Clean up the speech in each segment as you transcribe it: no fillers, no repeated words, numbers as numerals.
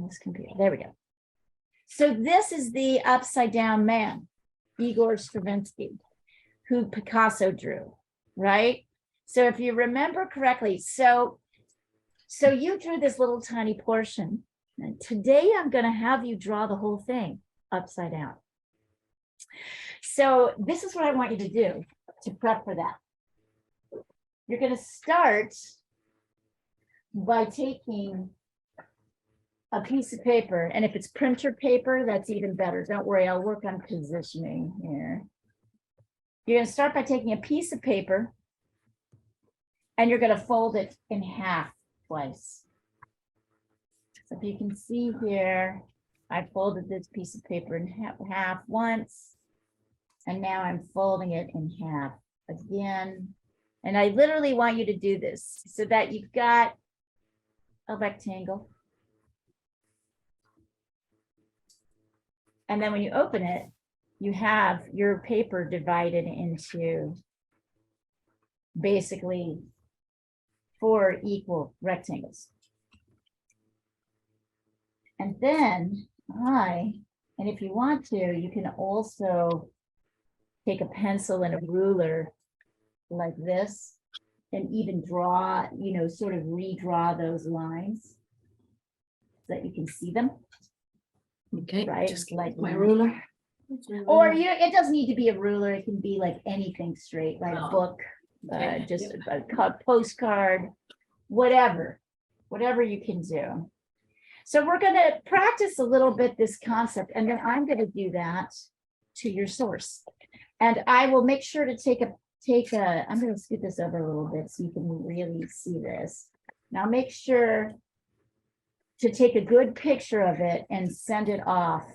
this computer. There we go. So this is the upside down man, Igor Stravinsky, who Picasso drew, right? So if you remember correctly, so you drew this little tiny portion. And today I'm going to have you draw the whole thing upside down. So this is what I want you to do to prep for that. You're going to start by taking a piece of paper, and if it's printer paper, that's even better. Don't worry, I'll work on positioning here. You're going to start by taking a piece of paper, and you're going to fold it in half twice. So if you can see here, I folded this piece of paper in half once, and now I'm folding it in half again. And I literally want you to do this so that you've got a rectangle. And then when you open it, you have your paper divided into basically 4 equal rectangles. And then and if you want to, you can also take a pencil and a ruler like this and even draw, sort of redraw those lines so that you can see them. Okay, right? just Like my ruler. Or it doesn't need to be a ruler. It can be like anything straight, like a book, Okay. just a postcard, whatever you can do. So we're going to practice a little bit this concept, and then I'm going to do that to your source. And I will make sure to take a, I'm going to scoot this over a little bit so you can really see this. Now make sure to take a good picture of it and send it off.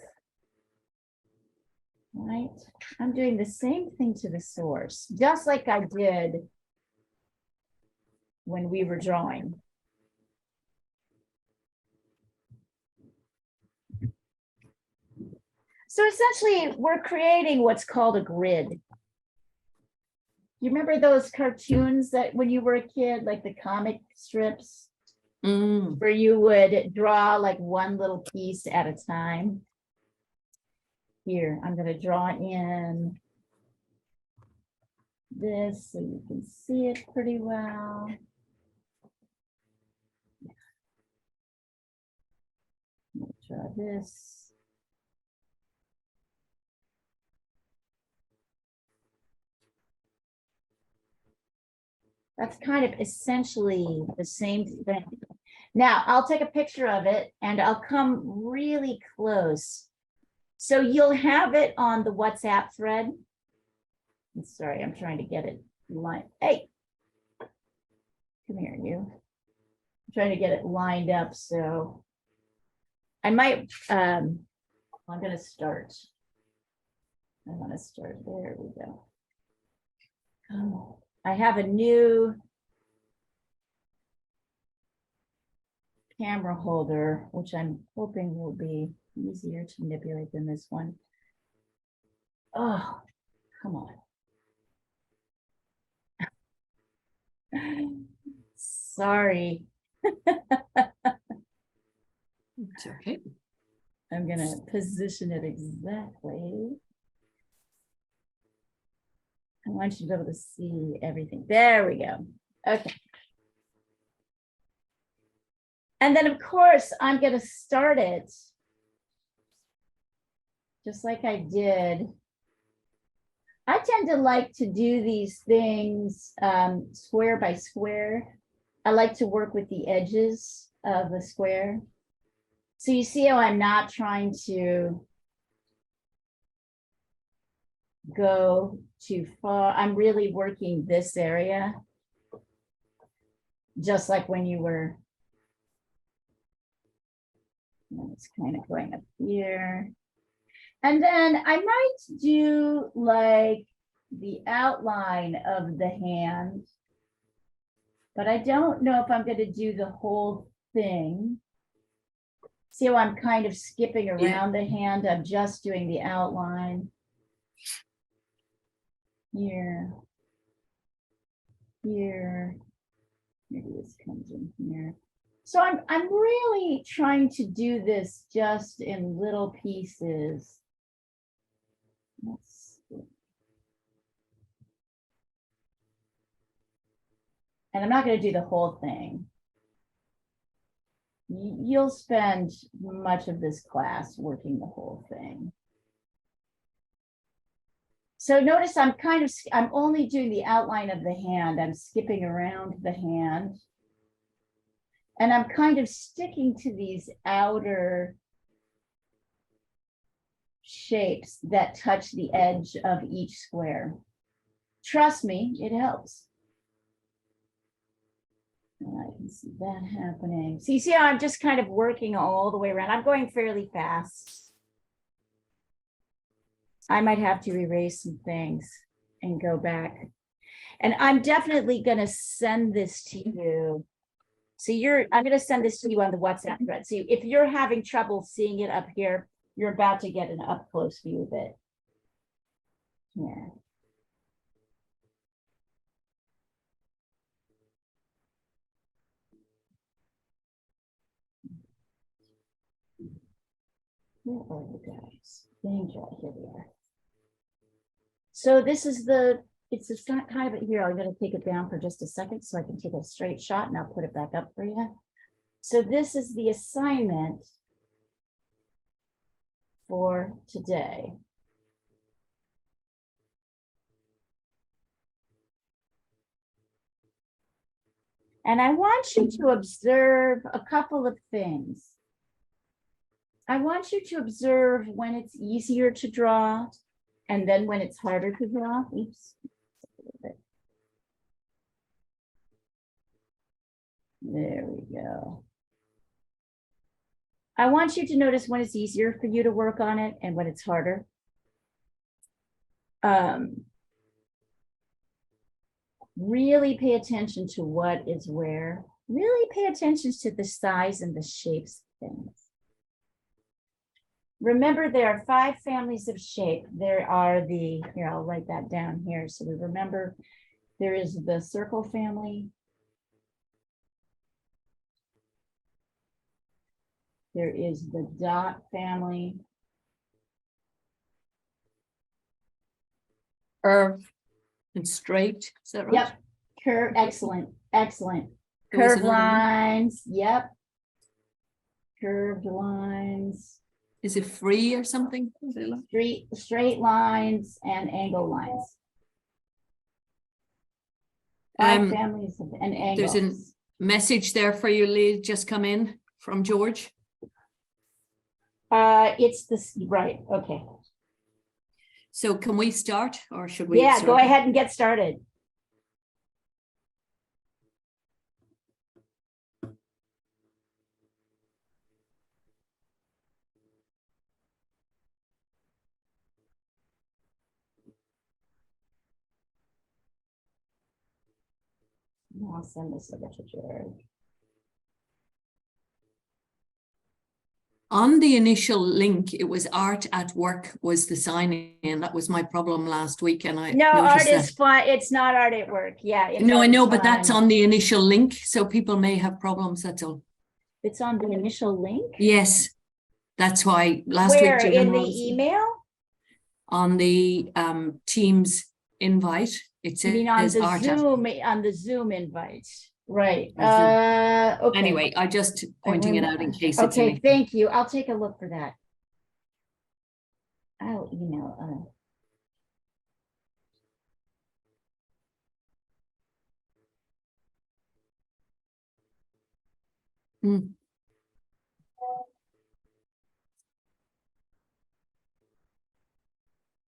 Right? I'm doing the same thing to the source, just like I did when we were drawing. So essentially, we're creating what's called a grid. You remember those cartoons that when you were a kid, like the comic strips, where you would draw like one little piece at a time? Here, I'm going to draw in this so you can see it pretty well. Draw this. That's kind of essentially the same thing. Now, I'll take a picture of it and I'll come really close. So you'll have it on the WhatsApp thread. I'm sorry, I'm trying to get it lined. Hey, come here, you. I'm trying to get it lined up. So I might, I'm going to start. I want to start. There we go. Oh, I have a new camera holder, which I'm hoping will be easier to manipulate than this one. Oh, come on. Sorry. It's okay. I'm going to position it exactly. I want you to be able to see everything. There we go. Okay. And then, of course, I'm going to start it just like I did. I tend to like to do these things square by square. I like to work with the edges of the square. So you see how I'm not trying to go too far. I'm really working this area, just like when you were. It's kind of going up here. And then I might do like the outline of the hand, but I don't know if I'm going to do the whole thing. See how I'm kind of skipping around the hand? I'm just doing the outline. Here. Here. Maybe this comes in here. So I'm really trying to do this just in little pieces. Let's see. And I'm not going to do the whole thing. You'll spend much of this class working the whole thing. So notice I'm only doing the outline of the hand. I'm skipping around the hand. And I'm kind of sticking to these outer shapes that touch the edge of each square. Trust me, it helps. I can see that happening. So you see how I'm just kind of working all the way around. I'm going fairly fast. I might have to erase some things and go back. And I'm definitely going to send this to you. So I'm going to send this to you on the WhatsApp thread. So if you're having trouble seeing it up here, you're about to get an up close view of it. Yeah. Where are you guys? Danger, here we are. So this is it's just kind of here. I'm going to take it down for just a second so I can take a straight shot and I'll put it back up for you. So this is the assignment for today. And I want you to observe a couple of things. I want you to observe when it's easier to draw and then when it's harder to draw. Oops. There we go. I want you to notice when it's easier for you to work on it and when it's harder. Really pay attention to what is where. Really pay attention to the size and the shapes of things. Remember, there are 5 families of shape. There are here, I'll write that down here. So we remember there is the circle family. There is the dot family. Curve and straight, is that right? Yep. Curve, excellent, excellent. There was Curved another one. lines, yep. Curved lines. Is it free or something? Straight lines and angle lines. 5 families and angles. There's a message there for you, Lee, just come in from George. It's this, right, okay. So can we start or should we? Yeah, go ahead and get started. I'll send this over to George. On the initial link, it was Art at Work was the sign in. That was my problem last week. And I No, Art noticed is fine. It's not Art at Work. Yeah. No, I know, fine. but that's on the initial link. So people may have problems. That's all. It's on the initial link? Yes. That's why last Where, week. in the email? On the Teams invite, it I mean, on says Art at the Zoom invite. Right. Zoom. Okay. Anyway, I just pointing it out in case it's okay. Thank you. I'll take a look for that. I'll email.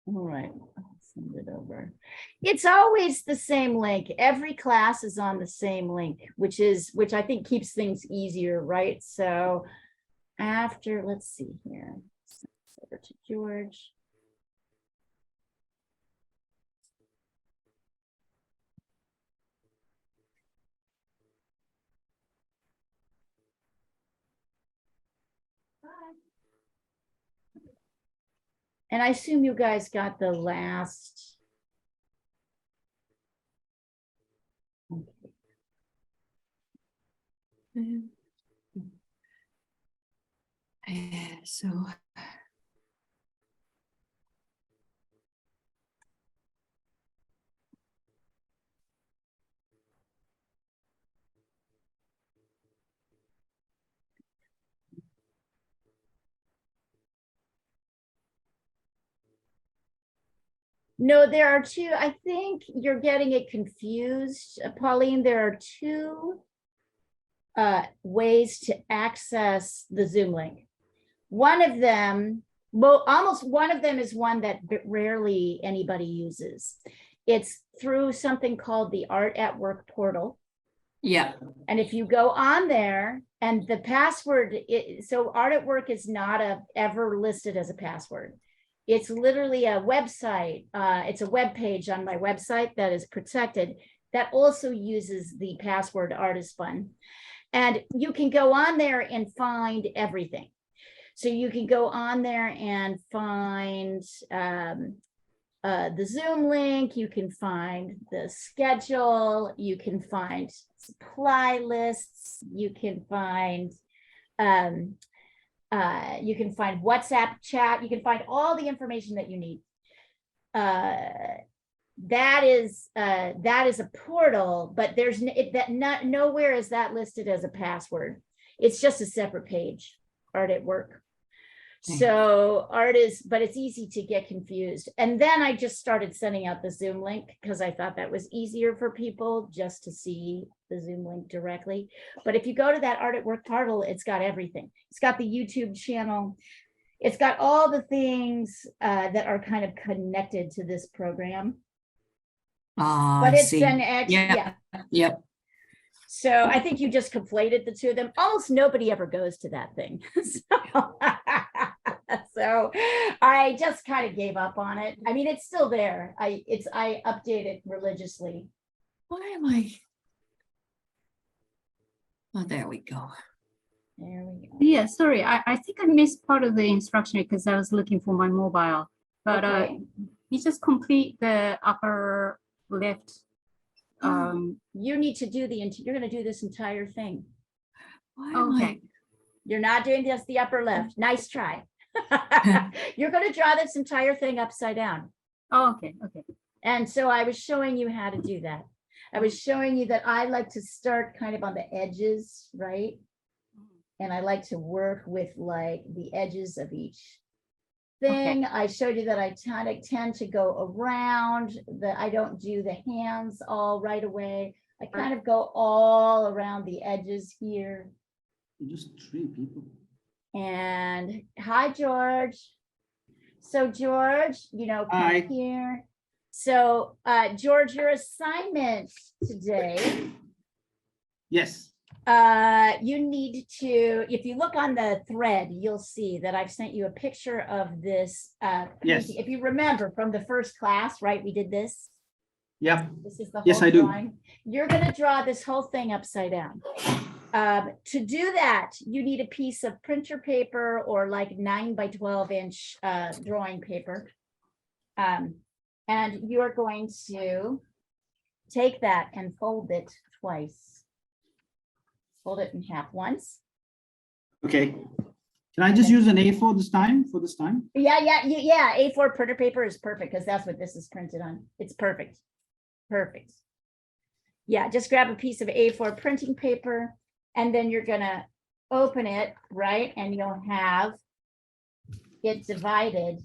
All right, I'll send it over. It's always the same link. Every class is on the same link, which I think keeps things easier, right? So after, let's see here, send this over to George. And I assume you guys got the last. Okay. So No, there are two. I think you're getting it confused, Pauline. There are two ways to access the Zoom link. One of them, well, almost one of them is one that rarely anybody uses. It's through something called the Art at Work portal. yeah, And if you go on there and the password, so Art at Work is not ever listed as a password. It's literally a website. It's a web page on my website that is protected that also uses the password Art is Fun. And you can go on there and find everything. So you can go on there and find the Zoom link, you can find the schedule, you can find supply lists, you can find WhatsApp chat, you can find all the information that you need. That is a portal, but there's nowhere is that listed as a password. It's just a separate page, Art at Work. So but it's easy to get confused. And then I just started sending out the Zoom link because I thought that was easier for people just to see the Zoom link directly. But if you go to that Art at Work portal, it's got everything. It's got the YouTube channel. It's got all the things that are kind of connected to this program. But it's an extra, Yep. So I think you just conflated the two of them. Almost nobody ever goes to that thing. So I just kind of gave up on it. I mean, it's still there. I update it religiously. Why am I? Oh, there we go. There we go. Yeah, sorry, I think I missed part of the instruction because I was looking for my mobile. But Okay. you just complete the upper left. You need to do you're going to do this entire thing. Why am Okay. You're not doing just the upper left. Nice try. You're going to draw this entire thing upside down. Oh, okay. And so I was showing you how to do that. I was showing you that I like to start kind of on the edges, right? And I like to work with like the edges of each thing. Okay. I showed you that I tend to go around, that I don't do the hands all right away. I kind of go all around the edges here. Just 3 people. And hi, George. So George, come Hi. here. So George, your assignment today, Yes. you need to, if you look on the thread, you'll see that I've sent you a picture of this. Yes. If you remember from the first class, right, we did this. Yep. This is the whole Yes, I do. drawing. You're going to draw this whole thing upside down. To do that, you need a piece of printer paper or like 9 by 12 inch drawing paper. And you're going to take that and fold it twice. Fold it in half once. Okay. Can I just use an A4 this time for this time? Yeah. A4 printer paper is perfect because that's what this is printed on. It's perfect. Perfect. Yeah, just grab a piece of A4 printing paper and then you're gonna open it, right? And you'll have it divided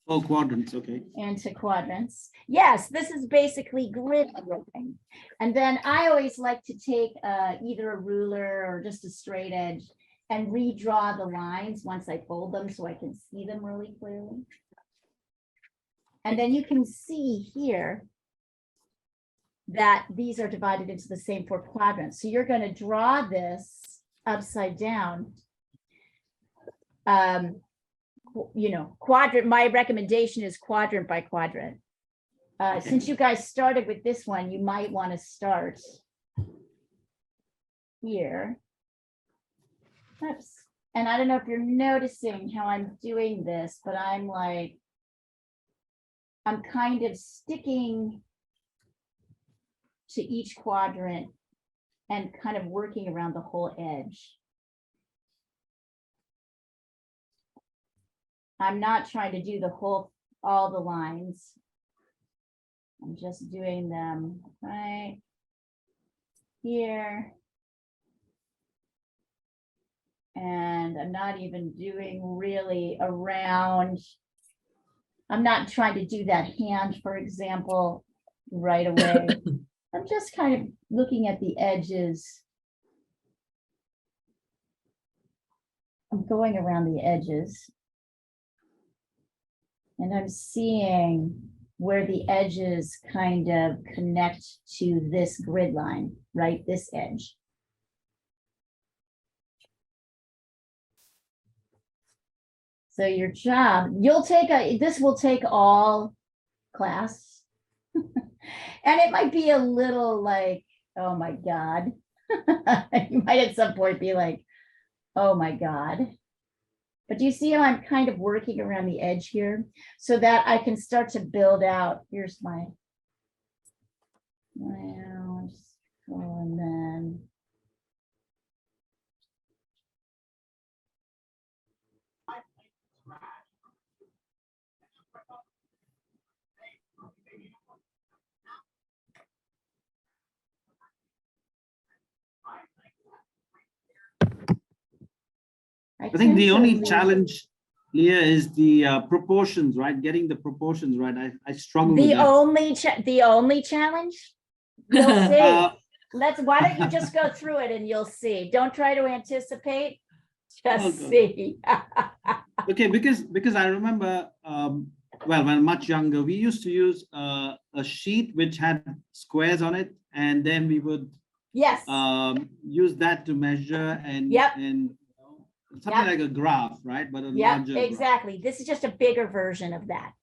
4 quadrants, okay. into quadrants. Yes, this is basically grid drawing. And then I always like to take either a ruler or just a straight edge and redraw the lines once I fold them so I can see them really clearly. And then you can see here that these are divided into the same 4 quadrants. So you're going to draw this upside down. Quadrant, my recommendation is quadrant by quadrant. Since you guys started with this one, you might want to start here. Oops. And I don't know if you're noticing how I'm doing this, but I'm kind of sticking to each quadrant and kind of working around the whole edge. I'm not trying to do all the lines. I'm just doing them right here. And I'm not even doing really around. I'm not trying to do that hand, for example, right away. I'm just kind of looking at the edges. I'm going around the edges. And I'm seeing where the edges kind of connect to this grid line, right? This edge. So your job, this will take all class. And it might be a little like, oh my God. You might at some point be like, oh my God. But do you see how I'm kind of working around the edge here so that I can start to build out? Here's my, well, and then. I think the only challenge, Leah, is the proportions, right? Getting the proportions right. I struggle with that. The only challenge? You'll see. Uh, Why don't you just go through it and you'll see. Don't try to anticipate. Just Oh, see. Okay, because I remember, well, when much younger, we used to use a sheet which had squares on it, and then we would Yes, use that to measure and Yep. and something Yep. like a graph, right? But a yeah, larger graph. exactly. This is just a bigger version of that.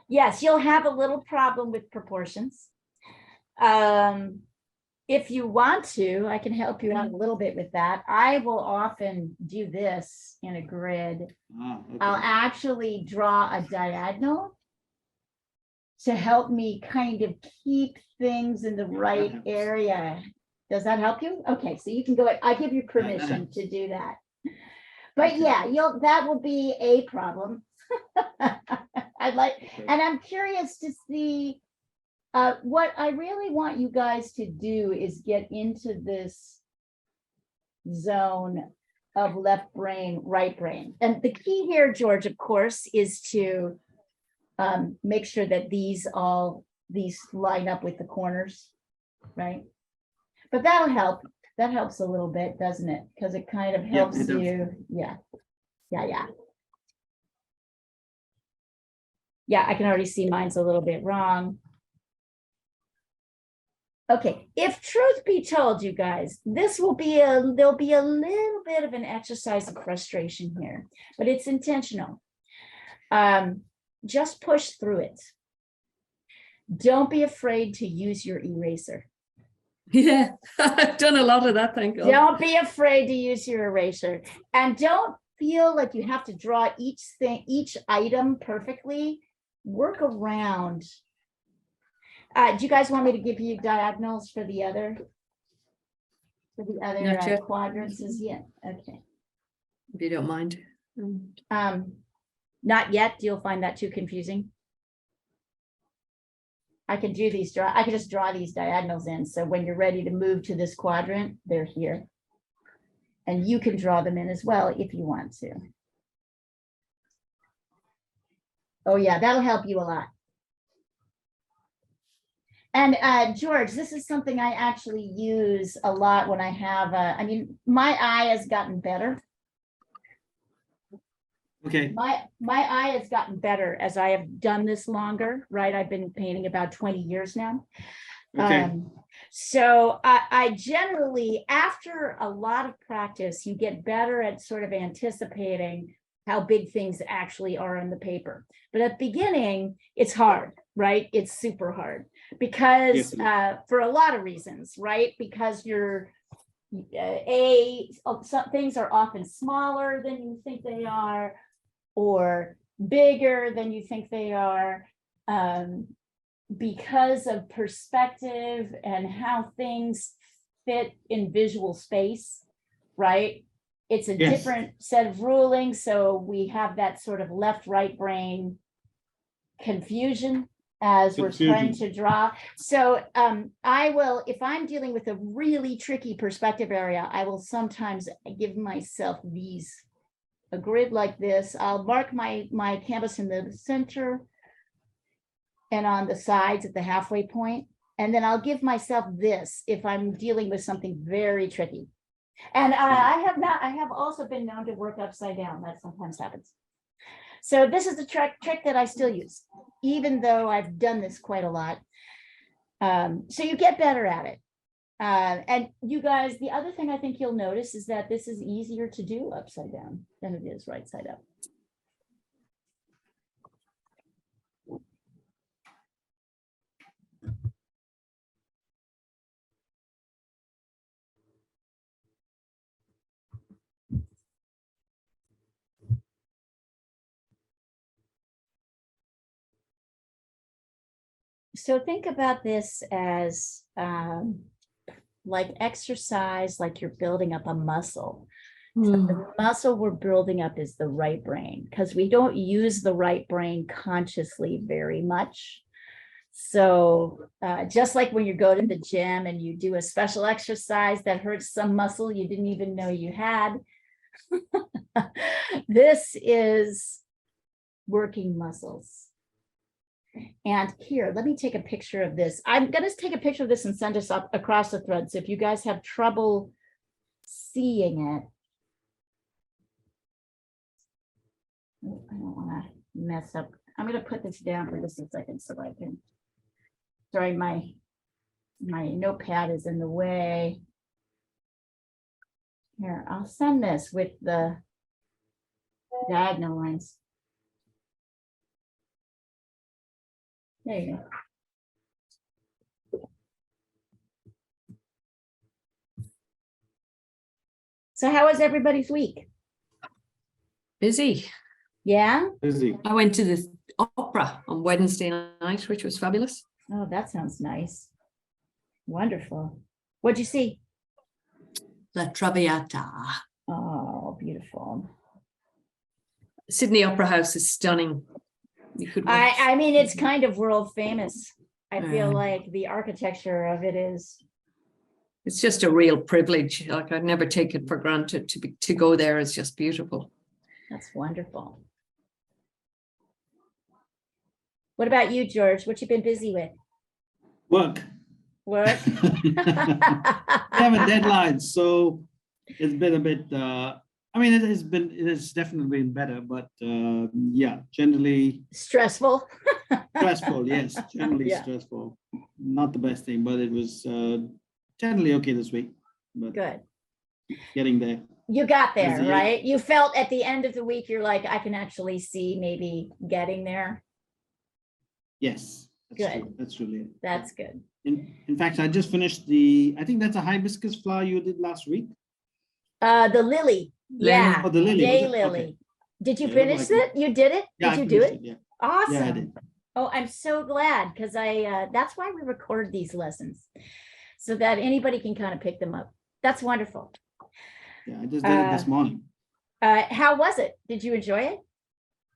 Yes, you'll have a little problem with proportions. If you want to, I can help you out a little bit with that. I will often do this in a grid. Okay. I'll actually draw a diagonal to help me kind of keep things in the right helps. area. Does that help you? Okay, so you can go, I give you permission to do that. But Okay. yeah, that will be a problem. I'd like, Okay. and I'm curious to see, what I really want you guys to do is get into this zone of left brain, right brain. And the key here, George, of course, is to make sure that these line up with the corners, right? But that'll help. That helps a little bit, doesn't it? Because it kind of Yeah, helps it does. you. Yeah. Yeah, I can already see mine's a little bit wrong. Okay, if truth be told, you guys, there'll be a little bit of an exercise of frustration here, but it's intentional. Just push through it. Don't be afraid to use your eraser. Yeah, I've done a lot of that, thank God. Don't be afraid to use your eraser, and don't feel like you have to draw each item perfectly. Work around. Do you guys want me to give you diagonals for the other Not yet. quadrants? Yeah, okay. If you don't mind. Not yet. You'll find that too confusing. I can just draw these diagonals in. So when you're ready to move to this quadrant, they're here. And you can draw them in as well if you want to. Oh yeah, that'll help you a lot. And George, this is something I actually use a lot when I have, I mean, my eye has gotten better. Okay. My eye has gotten better as I have done this longer, right? I've been painting about 20 years now. Okay. So I generally, after a lot of practice, you get better at sort of anticipating how big things actually are on the paper. But at the beginning, it's hard, right? It's super hard because for a lot of reasons, right? Because some things are often smaller than you think they are, or bigger than you think they are, because of perspective and how things fit in visual space, right? It's a Yes. different set of rulings, so we have that sort of left-right brain confusion as we're trying to draw. So I will, if I'm dealing with a really tricky perspective area, I will sometimes give myself a grid like this. I'll mark my canvas in the center and on the sides at the halfway point. And then I'll give myself this if I'm dealing with something very tricky. And I have also been known to work upside down. That sometimes happens. So this is the trick that I still use, even though I've done this quite a lot. So you get better at it. And you guys, the other thing I think you'll notice is that this is easier to do upside down than it is right side up. So think about this as like exercise, like you're building up a muscle. The muscle we're building up is the right brain, because we don't use the right brain consciously very much. So just like when you go to the gym and you do a special exercise that hurts some muscle you didn't even know you had, this is working muscles. And here, let me take a picture of this. I'm going to take a picture of this and send us up across the thread. So if you guys have trouble seeing it, I don't want to mess up. I'm going to put this down for just a second so I can, sorry, my notepad is in the way. Here, I'll send this with the diagonal lines. There you go. So how was everybody's week? Busy. Yeah? Busy. I went to the opera on Wednesday night, which was fabulous. Oh, that sounds nice. Wonderful. What'd you see? La Traviata. Oh, beautiful. Sydney Opera House is stunning. You could watch. I mean, it's kind of world famous. I feel Mm. like the architecture of it is. It's just a real privilege. Like I'd never take it for granted to go there. It's just beautiful. That's wonderful. What about you, George? What you been busy with? Work. Work? We have a deadline, so it's been a bit, I mean, it has definitely been better, but yeah, generally Stressful? stressful, yes, generally Yeah. stressful. Not the best thing, but it was generally okay this week, but Good. getting there. You got there, Busy. right? You felt at the end of the week, you're like, I can actually see maybe getting there. Yes. That's Good. true. That's really it. That's good. In fact, I just finished I think that's a hibiscus flower you did last week. The lily. Yeah. Oh, the lily. was Day it? Okay. lily. Did you Yeah, finish like it? You did it? Yeah, Did I you do finished it? Yeah, Awesome. yeah, I did. Oh, I'm so glad, because that's why we record these lessons, so that anybody can kind of pick them up. That's wonderful. Yeah, I just did it this morning. How was it? Did you enjoy it?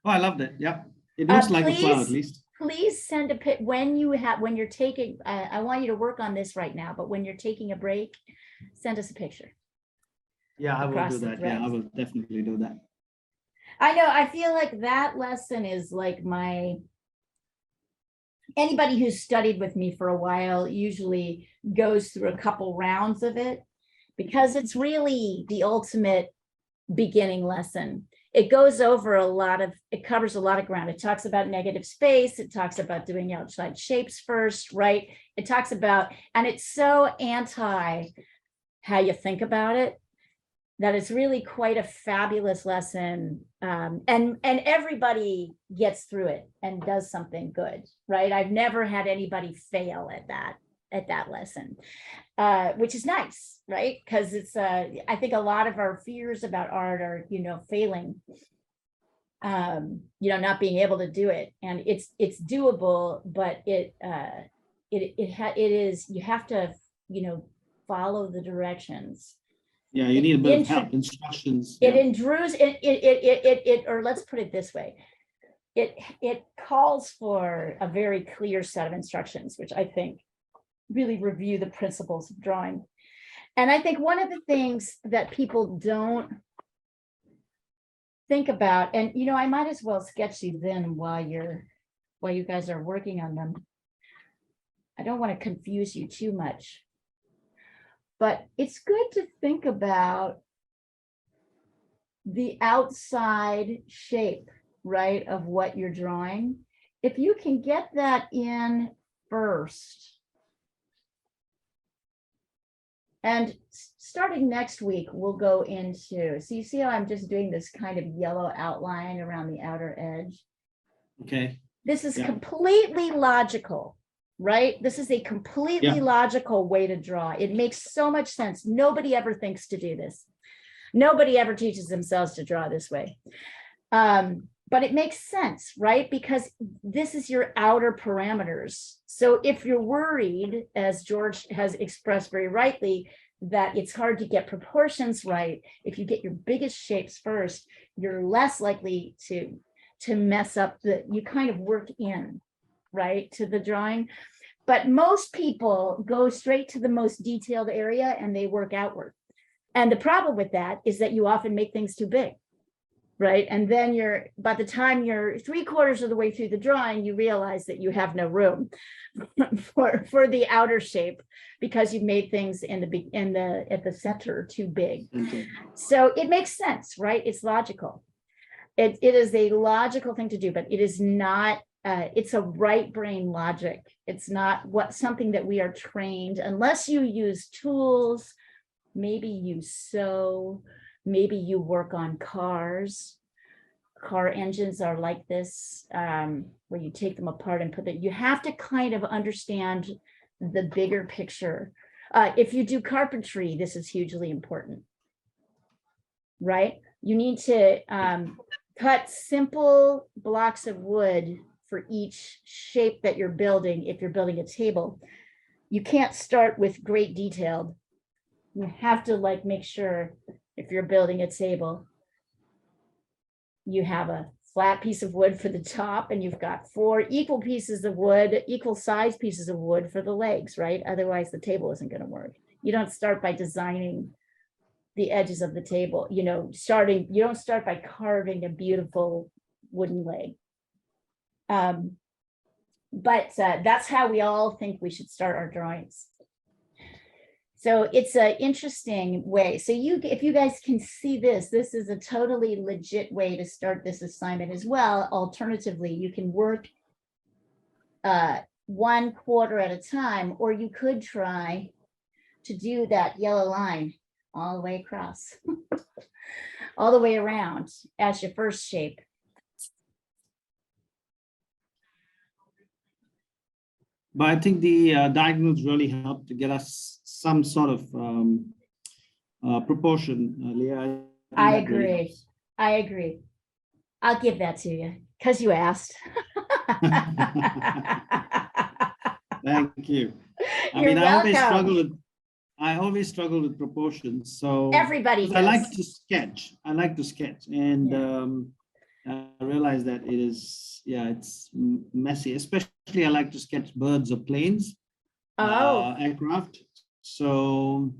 Oh, I loved it. Yeah. It looks like a flower at please- least. Please send a pic when you're taking, I want you to work on this right now, but when you're taking a break, send us a picture. Yeah, I will across do the that. Yeah, I threads. will definitely do that. I know, I feel like that lesson is like anybody who's studied with me for a while usually goes through a couple rounds of it, because it's really the ultimate beginning lesson. It goes over it covers a lot of ground. It talks about negative space. It talks about doing outside shapes first, right? It talks about, and it's so anti how you think about it, that it's really quite a fabulous lesson. And everybody gets through it and does something good, right? I've never had anybody fail at that lesson, which is nice, right? Because it's I think a lot of our fears about art are, failing, not being able to do it. And it's doable, but it is, you have to, follow the directions Yeah, you need a bit of Intro- help, instructions. It Yeah. indrews or let's put it this way. It calls for a very clear set of instructions, which I think really review the principles of drawing. And I think one of the things that people don't think about, and you know, I might as well sketch these in while you guys are working on them. I don't want to confuse you too much. But it's good to think about the outside shape, right, of what you're drawing. If you can get that in first. And starting next week, we'll go into, so you see how I'm just doing this kind of yellow outline around the outer edge? Okay. This is Yeah. completely logical, right? This is a completely Yeah. logical way to draw. It makes so much sense. Nobody ever thinks to do this. Nobody ever teaches themselves to draw this way. But it makes sense, right? Because this is your outer parameters. So if you're worried, as George has expressed very rightly, that it's hard to get proportions right, if you get your biggest shapes first, you're less likely to mess up you kind of work in, right, to the drawing. But most people go straight to the most detailed area and they work outward. And the problem with that is that you often make things too big, right? And then by the time you're 3/4 of the way through the drawing, you realize that you have no room for the outer shape because you've made things at the center too big. Okay. So it makes sense, right? It's logical. It is a logical thing to do, but it is not, it's a right brain logic. It's not something that we are trained, unless you use tools, maybe you sew, maybe you work on cars. Car engines are like this, where you take them apart and you have to kind of understand the bigger picture. If you do carpentry, this is hugely important, right? You need to cut simple blocks of wood for each shape that you're building. If you're building a table, you can't start with great detail. You have to make sure if you're building a table, you have a flat piece of wood for the top and you've got 4 equal pieces of wood, equal size pieces of wood for the legs, right? Otherwise the table isn't going to work. You don't start by designing the edges of the table, you don't start by carving a beautiful wooden leg. But that's how we all think we should start our drawings. So it's an interesting way. So if you guys can see this is a totally legit way to start this assignment as well. Alternatively, you can work 1/4 at a time, or you could try to do that yellow line all the way across, all the way around as your first shape. But I think the diagonals really help to get us some sort of proportion, Leah. I agree. I agree. I'll give that to you because you asked. Thank you. You're welcome. I always struggle with proportions. So Everybody does. I like to sketch. And I realize that it is, it's messy. Especially I like to sketch birds or planes, aircraft. So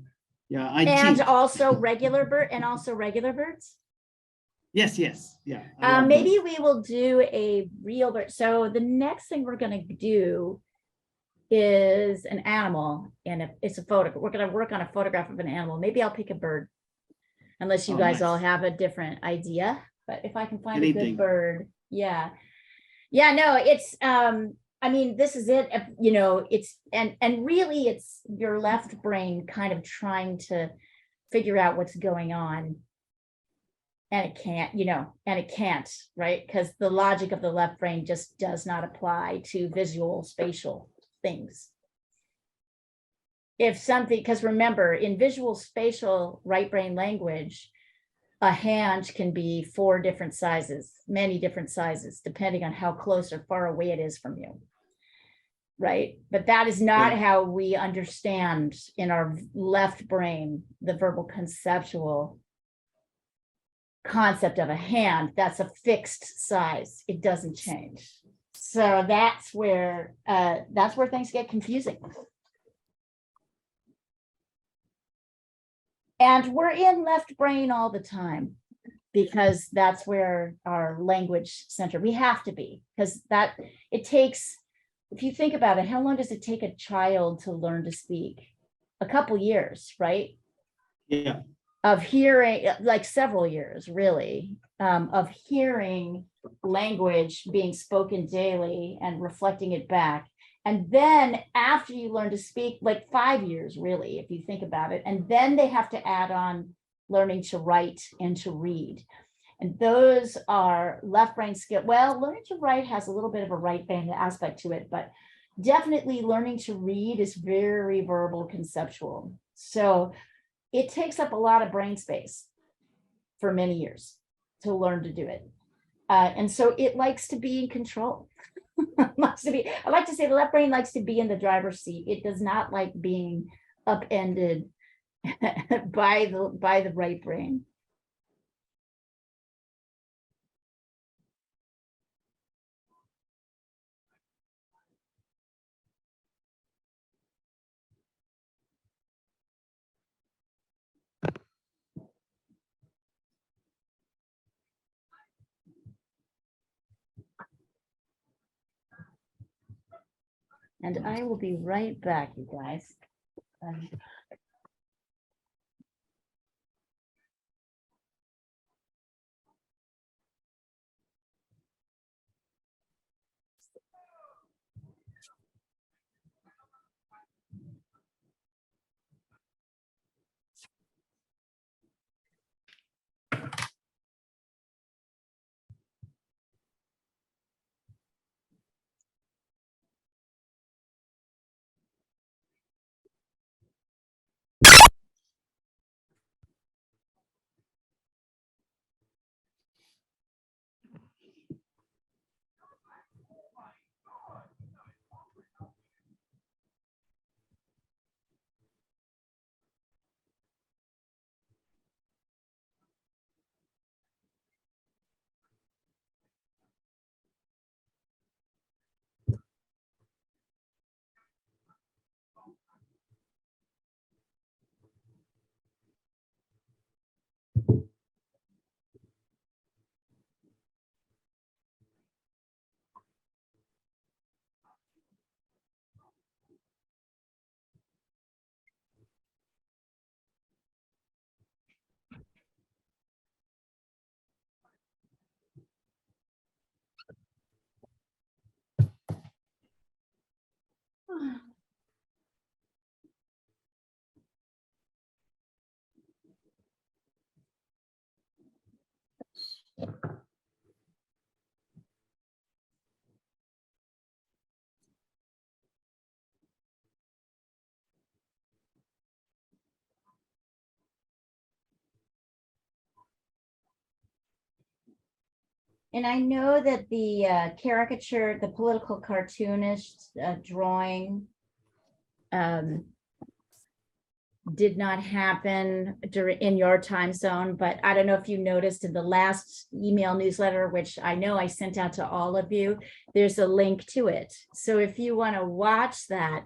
I cheat. Also regular birds. Yes. Yeah. Maybe we will do a real bird. So the next thing we're going to do is an animal, and it's a photo. We're going to work on a photograph of an animal. Maybe I'll pick a bird, unless you guys all have a different idea. But if I can find a good bird, no, it's I mean, this is it. It's and really it's your left brain kind of trying to figure out what's going on. And it can't, right? Because the logic of the left brain just does not apply to visual spatial things. Because remember, in visual spatial right brain language, a hand can be 4 different sizes, many different sizes, depending on how close or far away it is from you. right? But that is not Yeah. how we understand in our left brain, the verbal conceptual concept of a hand. That's a fixed size. It doesn't change. So that's where things get confusing. And we're in left brain all the time because that's where our language center, we have to be, because that it takes, if you think about it, how long does it take a child to learn to speak? A couple years, right? Yeah. Of hearing, like several years, really, of hearing language being spoken daily and reflecting it back. And then after you learn to speak, like 5 years, really, if you think about it, and then they have to add on learning to write and to read. And those are left brain skill. Well, learning to write has a little bit of a right brain aspect to it, but definitely learning to read is very verbal conceptual. So it takes up a lot of brain space for many years to learn to do it. And so it likes to be in control. I like to say the left brain likes to be in the driver's seat. It does not like being upended by the right brain. And I will be right back, you guys. And I know that the caricature, the political cartoonist drawing did not happen in your time zone, but I don't know if you noticed in the last email newsletter, which I know I sent out to all of you, there's a link to it. So if you want to watch that,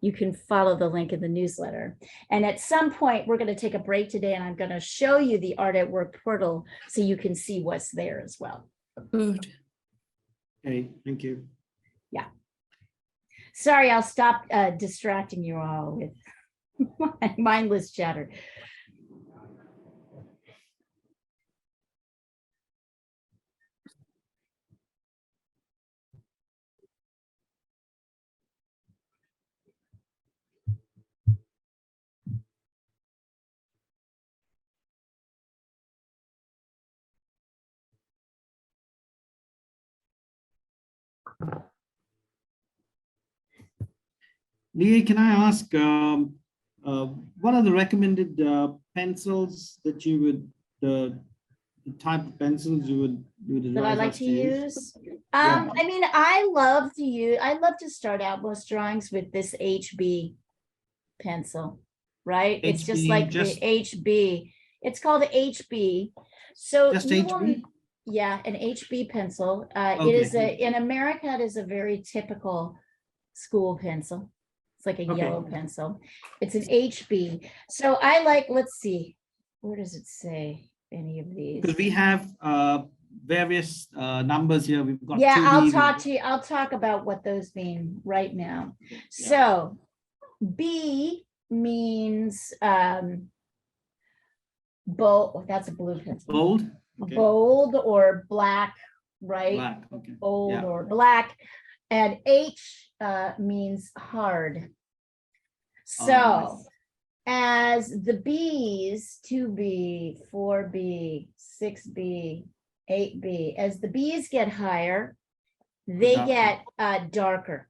you can follow the link in the newsletter. And at some point, we're going to take a break today, and I'm going to show you the Art at Work portal so you can see what's there as well. Good. Okay, thank you. Yeah. Sorry, I'll stop distracting you all with my mindless chatter. Leah, can I ask, what are the recommended pencils that you would, the type of pencils you would That I advise like us to use. I mean, I love to start out most drawings with this HB pencil, right? It's just HB, like just- the HB. It's called HB. So Just you will- HB? Yeah, an HB pencil. It Okay. is in America, it is a very typical school pencil. It's like a Okay. yellow pencil. It's an HB. So I like, let's see, where does it say any of these? Because we have various numbers here. We've got. Yeah, 2D, I'll talk about what those mean right now. Yeah. So B means bold, that's a blue pencil. Bold. Okay. Bold or black, right? Black. Okay. Bold Yeah. or black. And H means hard. Oh, So nice. as the B's, 2B, 4B, 6B, 8B, as the B's get higher, they Darker. get darker.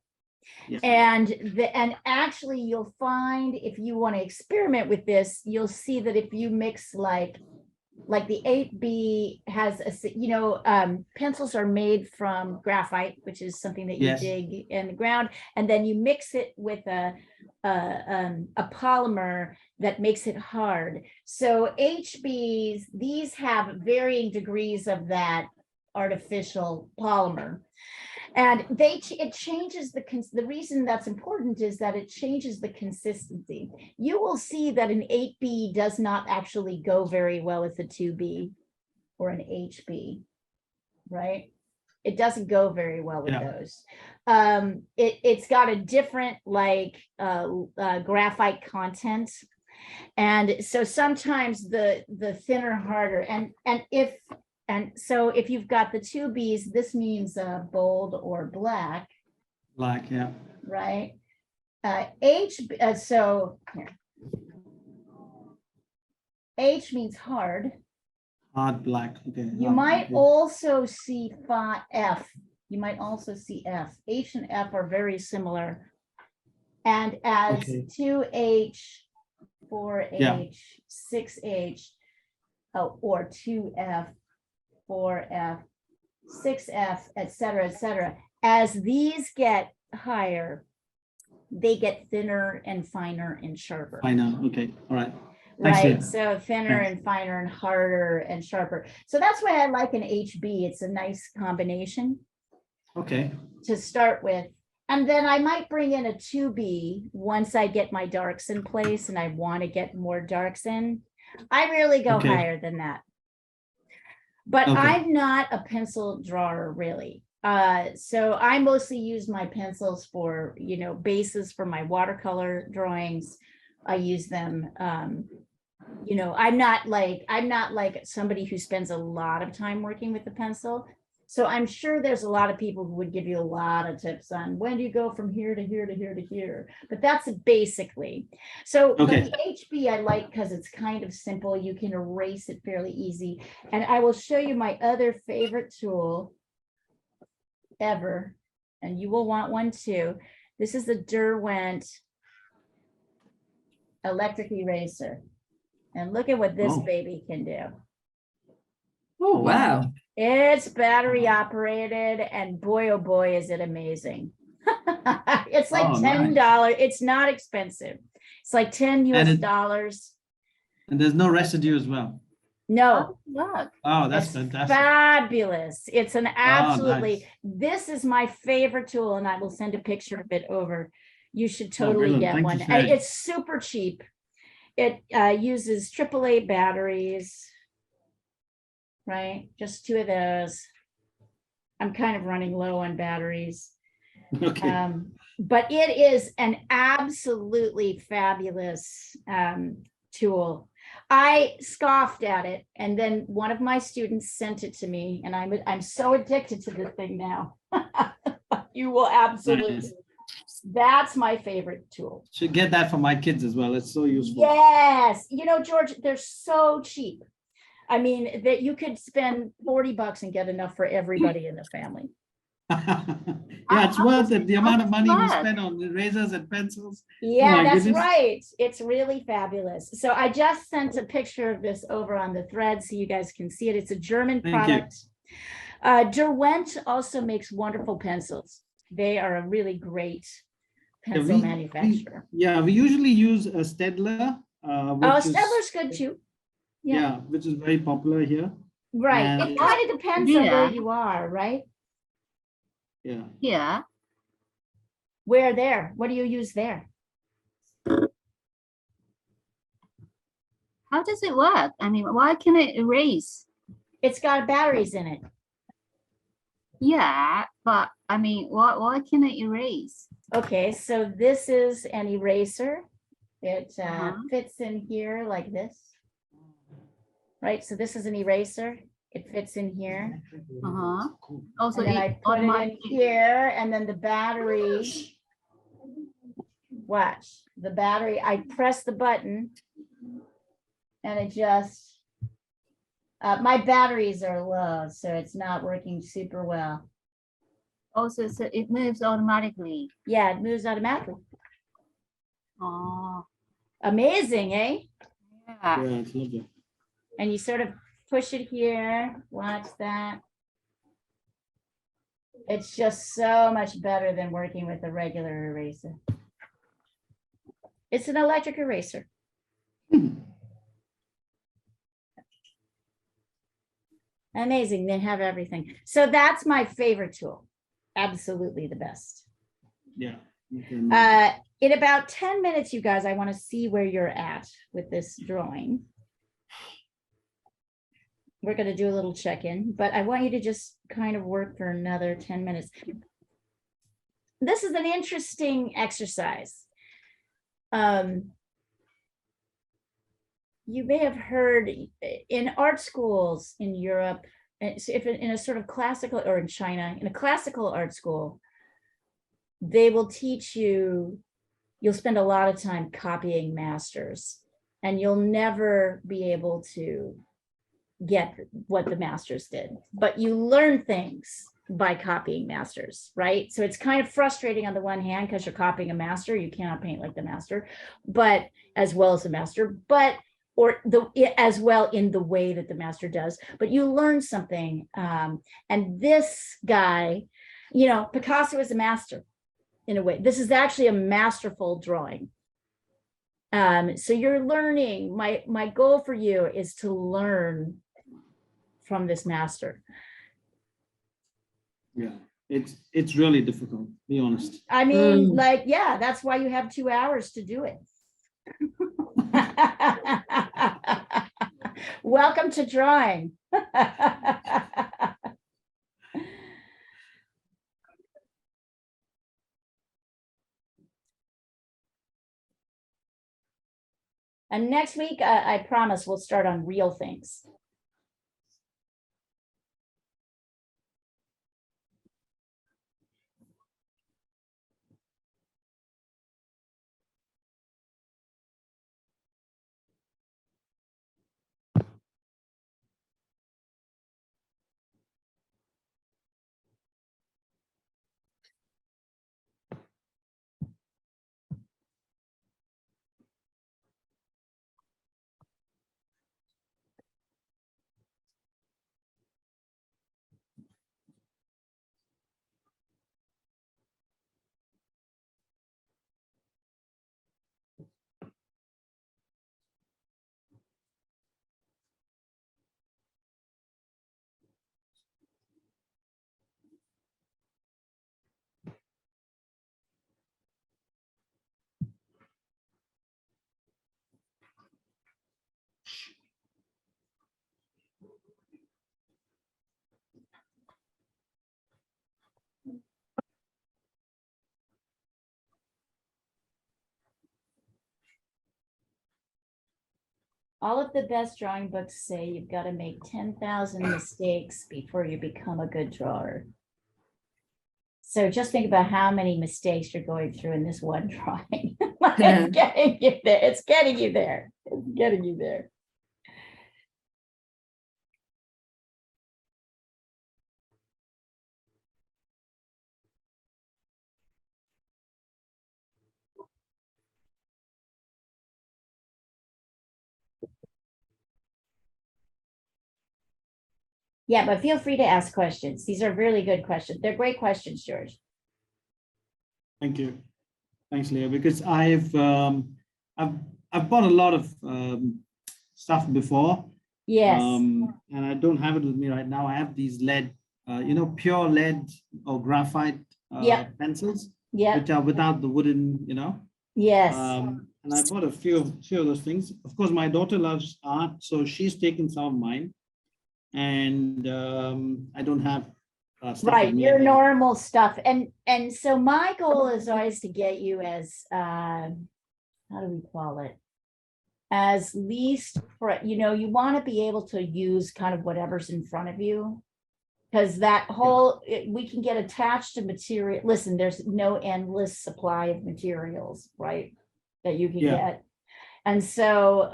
Yes. And actually you'll find if you want to experiment with this, you'll see that if you mix like the 8B has pencils are made from graphite, which is something that you Yes. dig in the ground, and then you mix it with a polymer that makes it hard. So HBs, these have varying degrees of that artificial polymer. And it changes the reason that's important is that it changes the consistency. You will see that an 8B does not actually go very well with a 2B or an HB, right? It doesn't go very well with Yeah. those. It's got a different graphite content. And so sometimes the thinner, harder, and so if you've got the 2Bs, this means bold or black, Black. Yeah. right? So here. H means hard. Hard black. Okay. You hard might black. also see F. You might also see F. H and F are very similar. And as Okay. 2H, 4H, Yeah. 6H, or 2F, 4F, 6F, et cetera, as these get higher, they get thinner and finer and sharper. I know. Okay. All right. Thanks, Right, Leah. so thinner and finer and harder and sharper. So that's why I like an HB. It's a nice combination Okay. to start with. And then I might bring in a 2B once I get my darks in place and I want to get more darks in. I really go Okay. higher than that. But Okay. I'm not a pencil drawer really. So I mostly use my pencils for, bases for my watercolor drawings. I use them, I'm not like somebody who spends a lot of time working with the pencil. So I'm sure there's a lot of people who would give you a lot of tips on when do you go from here to here to here to here, but that's basically. So but Okay. the HB I like because it's kind of simple. You can erase it fairly easy. And I will show you my other favorite tool ever, and you will want one too. This is the Derwent electric eraser. And look at what this Oh. baby can do. Oh, wow. It's battery operated and boy, oh boy, is it amazing. It's like Oh, nice. $10. It's not expensive. It's like 10 US it- dollars. And there's no residue as well. No, Look, Oh, that's it's fantastic. fabulous. It's an absolutely, nice. this is my favorite tool and I will send a picture of it over. You should totally brilliant. get Thank you one. for And sharing. it's super cheap. It uses AAA batteries. Right, just 2 of those. I'm kind of running low on batteries. Okay. But it is an absolutely fabulous tool. I scoffed at it, and then one of my students sent it to me, and I'm so addicted to this thing now. You will absolutely. Nice. That's my favorite tool. Should get that for my kids as well. It's so useful. Yes, George, they're so cheap. I mean, that you could spend $40 and get enough for everybody in the family. Yeah, it's I worth was- it. The I amount of was money we glad. spend on erasers and pencils. Yeah, my that's goodness. right. It's really fabulous. So I just sent a picture of this over on the thread so you guys can see it. It's a German Thank you. product. Derwent also makes wonderful pencils. They are a really great pencil we- manufacturer. Yeah, we usually use a Stedler. Oh, Which is- Stedler's good too. Yeah. Yeah, which is very popular here. Right. And- It kind of depends on where Yeah. you are, right? Yeah. Yeah. Where there? What do you use there? How does it work? I mean, why can it erase? It's got batteries in it. Yeah, but I mean, why can it erase? Okay, so this is an eraser. It Uh-huh. fits in here like this. Right, so this is an eraser. It fits in here. Uh-huh. Also, And then I it put it in automatically. here and then the battery. Watch, the battery, I press the button. And it just, my batteries are low, so it's not working super well. Also, so it moves automatically. Yeah, it moves automatically. Oh, Amazing, eh? yeah. Yeah, it's lovely. And you sort of push it here, watch that. It's just so much better than working with a regular eraser. It's an electric eraser. Amazing, they have everything. So that's my favorite tool. Absolutely the best. Yeah. you can- In about 10 minutes, you guys, I want to see where you're at with this drawing. We're going to do a little check-in, but I want you to just kind of work for another 10 minutes. This is an interesting exercise. You may have heard in art schools in Europe, if in a sort of classical, or in China, in a classical art school, they will teach you, you'll spend a lot of time copying masters, and you'll never be able to get what the masters did, but you learn things by copying masters, right? So it's kind of frustrating on the one hand because you're copying a master, you cannot paint like the master, but as well as the master, but as well in the way that the master does, but you learn something. And this guy, Picasso is a master in a way. This is actually a masterful drawing. So you're learning. My goal for you is to learn from this master. Yeah, it's really difficult, be honest. I mean, yeah, that's why you have 2 hours to do it. Welcome to drawing. And next week, I promise we'll start on real things. All of the best drawing books say you've got to make 10,000 mistakes before you become a good drawer. So just think about how many mistakes you're going through in this one drawing. It's getting you there. It's getting you there. It's getting you there. Yeah, but feel free to ask questions. These are really good questions. They're great questions, George. Thank you. Thanks, Leah, because I've I've bought a lot of stuff before. Yes, And I don't have it with me right now. I have these lead, pure lead or graphite Yep. pencils, yep, which are without the wooden, yes. And I bought a few of those things. Of course, my daughter loves art, so she's taken some of mine, and I don't have stuff with Right, me your at the- normal stuff. And so my goal is always to get you as, how do we call it? As least, you want to be able to use kind of whatever's in front of you. Because that whole, we can get attached to material. Listen, there's no endless supply of materials, right? That you can Yeah. get. And so,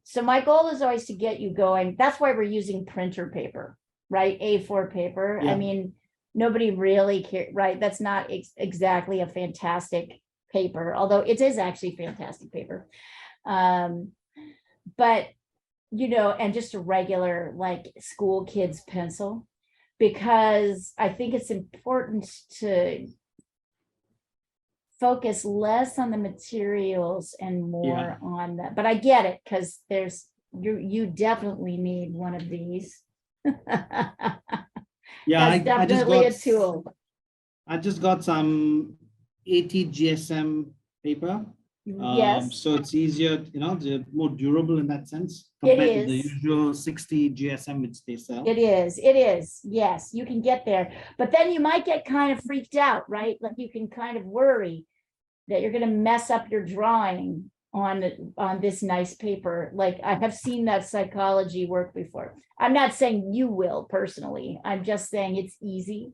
so my goal is always to get you going. That's why we're using printer paper, right? A4 paper. I Yeah. mean, nobody really care, right? That's not exactly a fantastic paper, although it is actually fantastic paper. But, and just a regular like school kids pencil, because I think it's important to focus less on the materials and more on that. But I get it, because you definitely need one of these. Yeah, That's I just definitely a got tool. I just got some 80 GSM paper. Yes, So it's easier, they're more durable in that sense compared to the is. usual 60 GSM which they sell. It is. Yes, you can get there, but then you might get kind of freaked out, right? Like you can kind of worry that you're gonna mess up your drawing on this nice paper. Like I have seen that psychology work before. I'm not saying you will personally. I'm just saying it's easy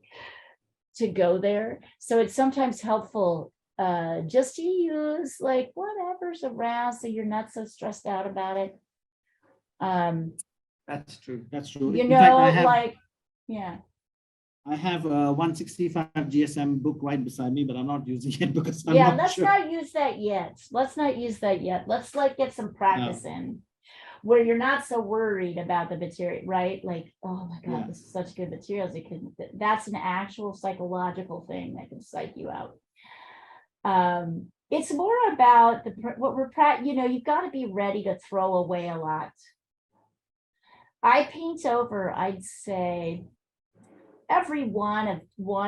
to go there. So it's sometimes helpful just to use like whatever's around so you're not so stressed out about it. That's true. That's true. You In fact, know, I have like, yeah. I have a 165 GSM book right beside me, but I'm not using it because I'm Yeah, not let's sure. not use that yet. Let's not use that yet. Let's like get some practice in where you're not so worried about the material, right? Like, oh my God, Yeah. this is such good materials. That's an actual psychological thing that can psych you out. It's more about what we're you've got to be ready to throw away a lot. I paint over, I'd say, every 1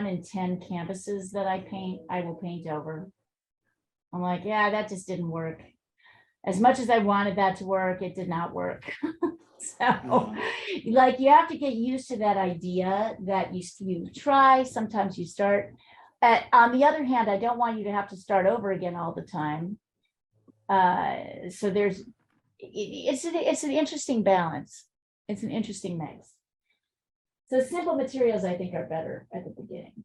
in 10 canvases that I paint, I will paint over. I'm like, yeah, that just didn't work. As much as I wanted that to work, it did not work. So, like, you have to get used to that idea that you try, sometimes you start. On the other hand, I don't want you to have to start over again all the time. So it's an interesting balance. It's an interesting mix. So simple materials, I think, are better at the beginning.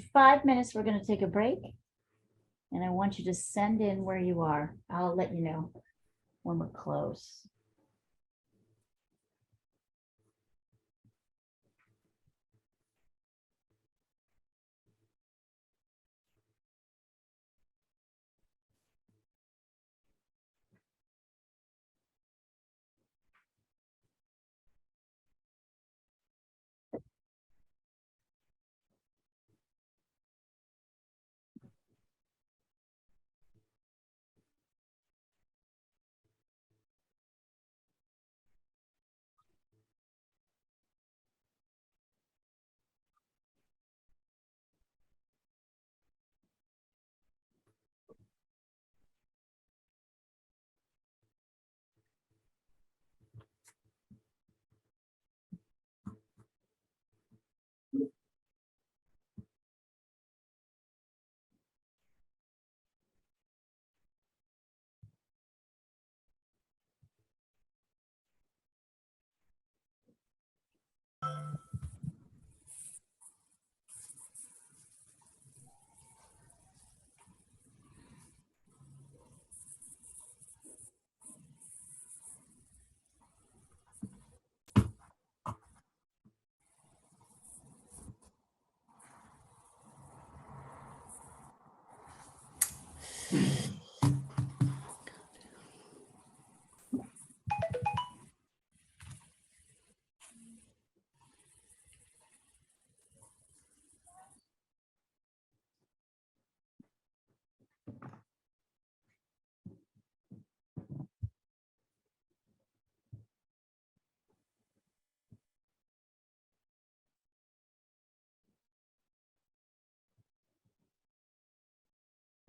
5 minutes, we're gonna take a break. And I want you to send in where you are. I'll let you know when we're close.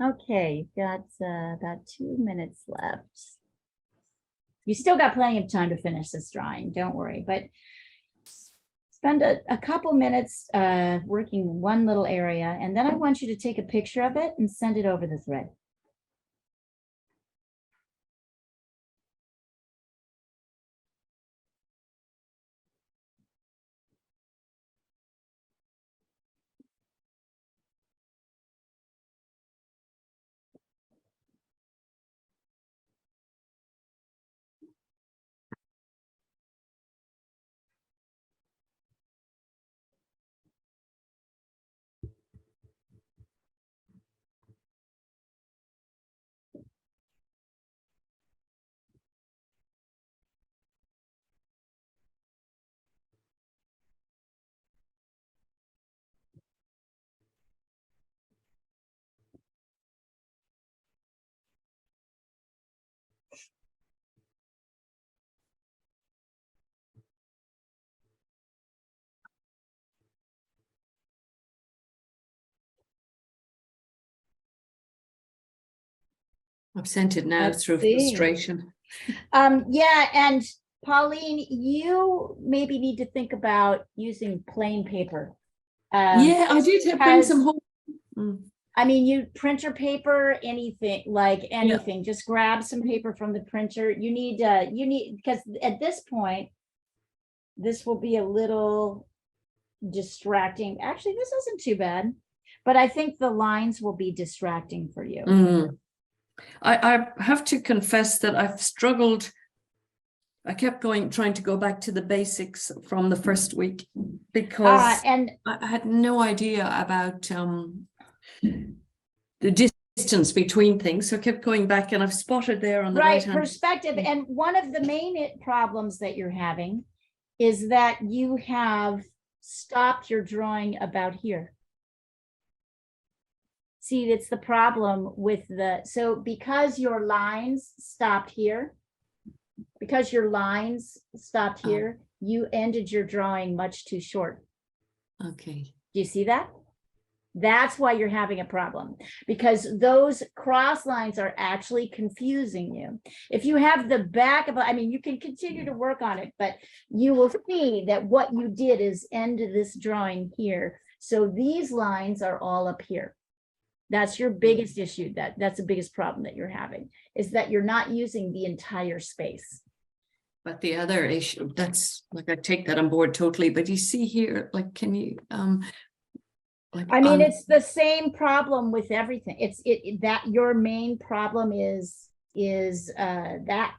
Okay, you've got about 2 minutes left. You still got plenty of time to finish this drawing, don't worry, but spend a couple minutes working one little area, and then I want you to take a picture of it and send it over the thread. I've sent it now Let's through see. frustration. Yeah, and Pauline, you maybe need to think about using plain paper. Yeah, I did bring some because- home. Mm. I mean, you printer paper, anything, like anything, just grab some paper from the printer. You need, because at this point, this will be a little distracting. Actually, this isn't too bad, but I think the lines will be distracting for you. Mm. I have to confess that I've struggled. I kept trying to go back to the basics from the first week because And I had no idea about the distance between things. So I kept going back, and I've spotted there on the right, right hand. perspective. And one of the main problems that you're having is that you have stopped your drawing about here. See, it's the problem with so because your lines stopped here, you ended your drawing much too short. Okay. Do you see that? That's why you're having a problem, because those cross lines are actually confusing you. If you have the back of, I mean, you can continue to work on it, but you will see that what you did is end this drawing here. So these lines are all up here. That's your biggest issue. That's the biggest problem that you're having, is that you're not using the entire space. But the other issue, that's like, I take that on board totally, but you see here, like, can you, Like, I mean, it's the same problem with everything. That your main problem is that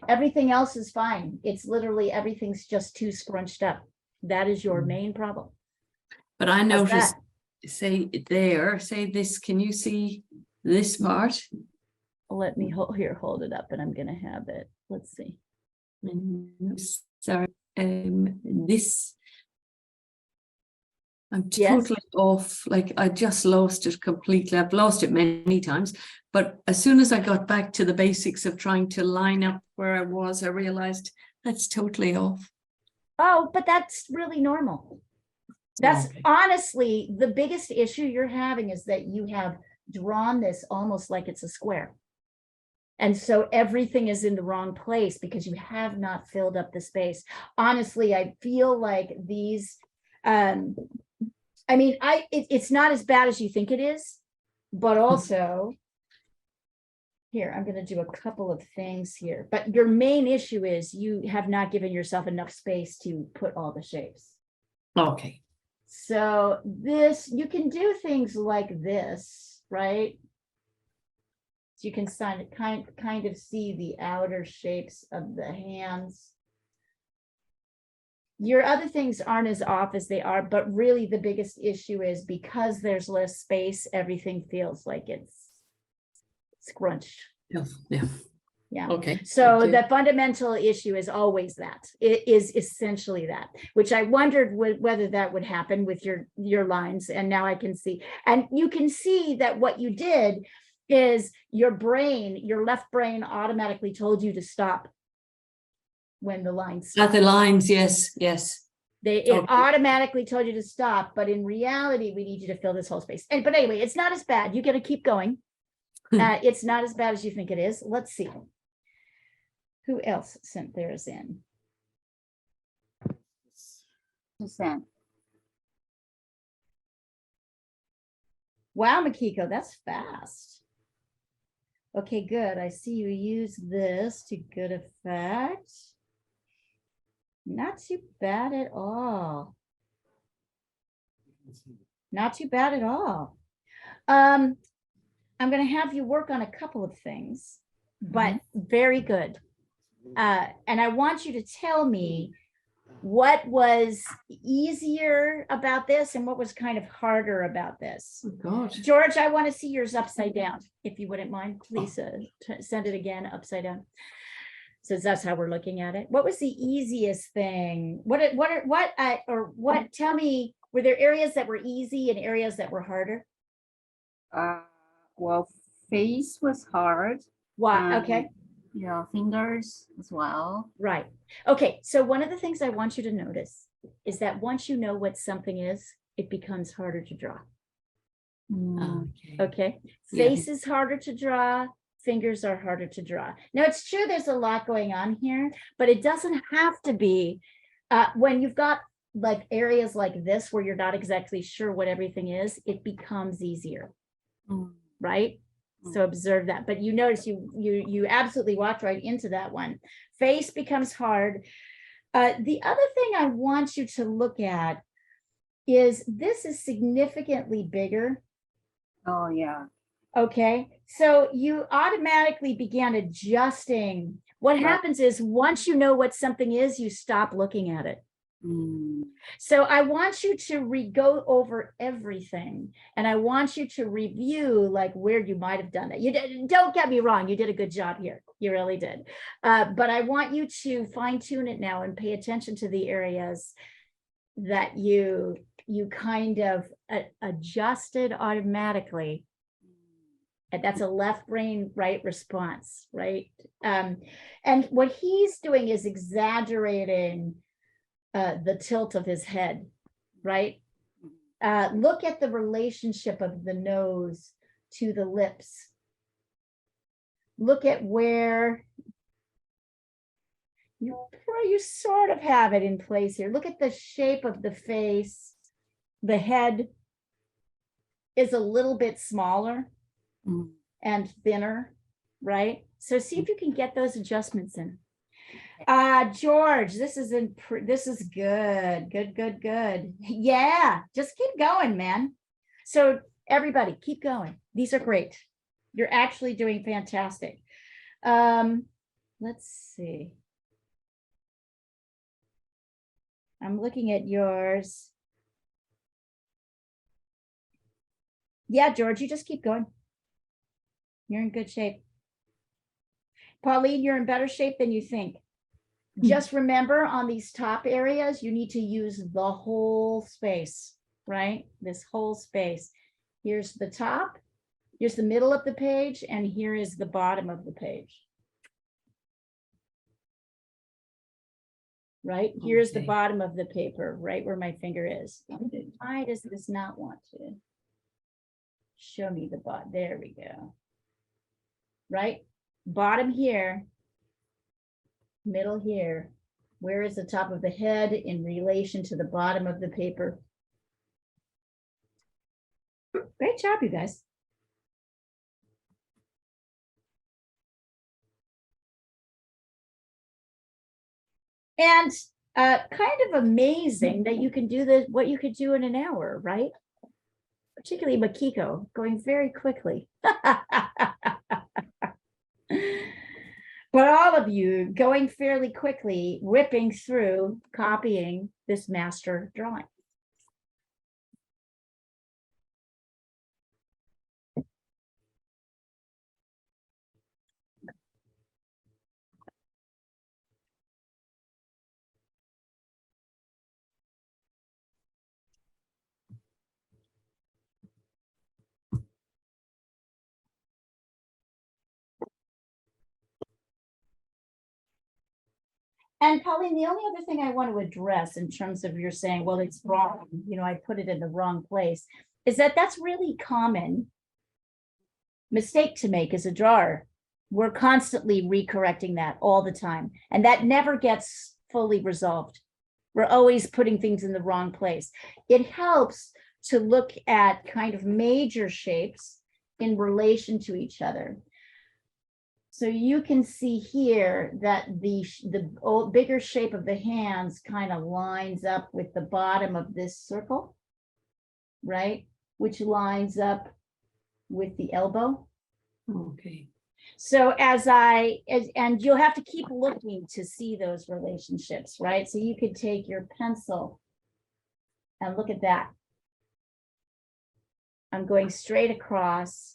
everything else is fine. It's literally everything's just too scrunched up. That is your main problem. But I How's noticed, that? say this, can you see this part? Let me hold it up and I'm gonna have it. Let's see. Sorry, this. I'm Yes. totally off, like I just lost it completely. I've lost it many times, but as soon as I got back to the basics of trying to line up where I was, I realized that's totally off. Oh, but that's really normal. That's Okay. honestly, the biggest issue you're having is that you have drawn this almost like it's a square. And so everything is in the wrong place because you have not filled up the space. Honestly, I feel like these, I mean, it's not as bad as you think it is, but also, here, I'm gonna do a couple of things here, but your main issue is you have not given yourself enough space to put all the shapes. Okay. So this, you can do things like this, right? So you can kind of see the outer shapes of the hands. Your other things aren't as off as they are, but really the biggest issue is because there's less space, everything feels like it's scrunched. Yeah. Yeah. Yeah. Okay. So thank you. the fundamental issue is always that. It is essentially that, which I wondered whether that would happen with your lines. And now I can see, and you can see that what you did is your left brain automatically told you to stop when the lines At stopped. the lines, yes, yes. It Okay. automatically told you to stop, but in reality, we need you to fill this whole space. But anyway, it's not as bad. You got to keep going. It's not as bad as you think it is. Let's see. Who else sent theirs in? Percent. Wow, Makiko, that's fast. Okay, good. I see you use this to good effect. Not too bad at all. Not too bad at all. I'm going to have you work on a couple of things, but very good. And I want you to tell me what was easier about this and what was kind of harder about this. Oh, God. George, I want to see yours upside down, if you wouldn't mind. Please send it again upside down. So that's how we're looking at it. What was the easiest thing? Tell me, were there areas that were easy and areas that were harder? Well, face was hard. Why? Okay. Yeah, fingers as well. Right. Okay. So one of the things I want you to notice is that once you know what something is, it becomes harder to draw. Okay. Okay. Yeah. Face is harder to draw. Fingers are harder to draw. Now, it's true there's a lot going on here, but it doesn't have to be. When you've got like areas like this where you're not exactly sure what everything is, it becomes easier, right? So observe that. But you notice you absolutely walked right into that one. Face becomes hard. The other thing I want you to look at is this is significantly bigger. Oh, yeah. Okay, so you automatically began adjusting. What happens is once you know what something is, you stop looking at it. So I want you to go over everything, and I want you to review like where you might have done that. Don't get me wrong, you did a good job here. You really did. But I want you to fine tune it now and pay attention to the areas that you kind of adjusted automatically. And that's a left brain, right response, right? And what he's doing is exaggerating the tilt of his head, right? Look at the relationship of the nose to the lips. Look at where you sort of have it in place here. Look at the shape of the face. The head is a little bit smaller and thinner, right? So see if you can get those adjustments in. George, this is this is good. Good. Yeah, just keep going, man. So everybody, keep going. These are great. You're actually doing fantastic. Let's see. I'm looking at yours. Yeah, George, you just keep going. You're in good shape. Pauline, you're in better shape than you think. Just remember on these top areas, you need to use the whole space, right? This whole space. Here's the top, here's the middle of the page, and here is the bottom of the page. Right? Here's the Okay. bottom of the paper, right where my finger is. Why does this not want to show me the bottom? There we go. Right? Bottom here, middle here. Where is the top of the head in relation to the bottom of the paper? Great job, you guys. And kind of amazing that you can do this, what you could do in an hour, right? Particularly Makiko, going very quickly. But all of you going fairly quickly, whipping through, copying this master drawing. And Pauline, the only other thing I want to address in terms of you're saying, well, it's wrong, you know, I put it in the wrong place, is that that's really common mistake to make as a drawer. We're constantly recorrecting that all the time, and that never gets fully resolved. We're always putting things in the wrong place. It helps to look at kind of major shapes in relation to each other. So you can see here that the bigger shape of the hands kind of lines up with the bottom of this circle, right? Which lines up with the elbow. Okay. So and you'll have to keep looking to see those relationships, right? So you could take your pencil and look at that. I'm going straight across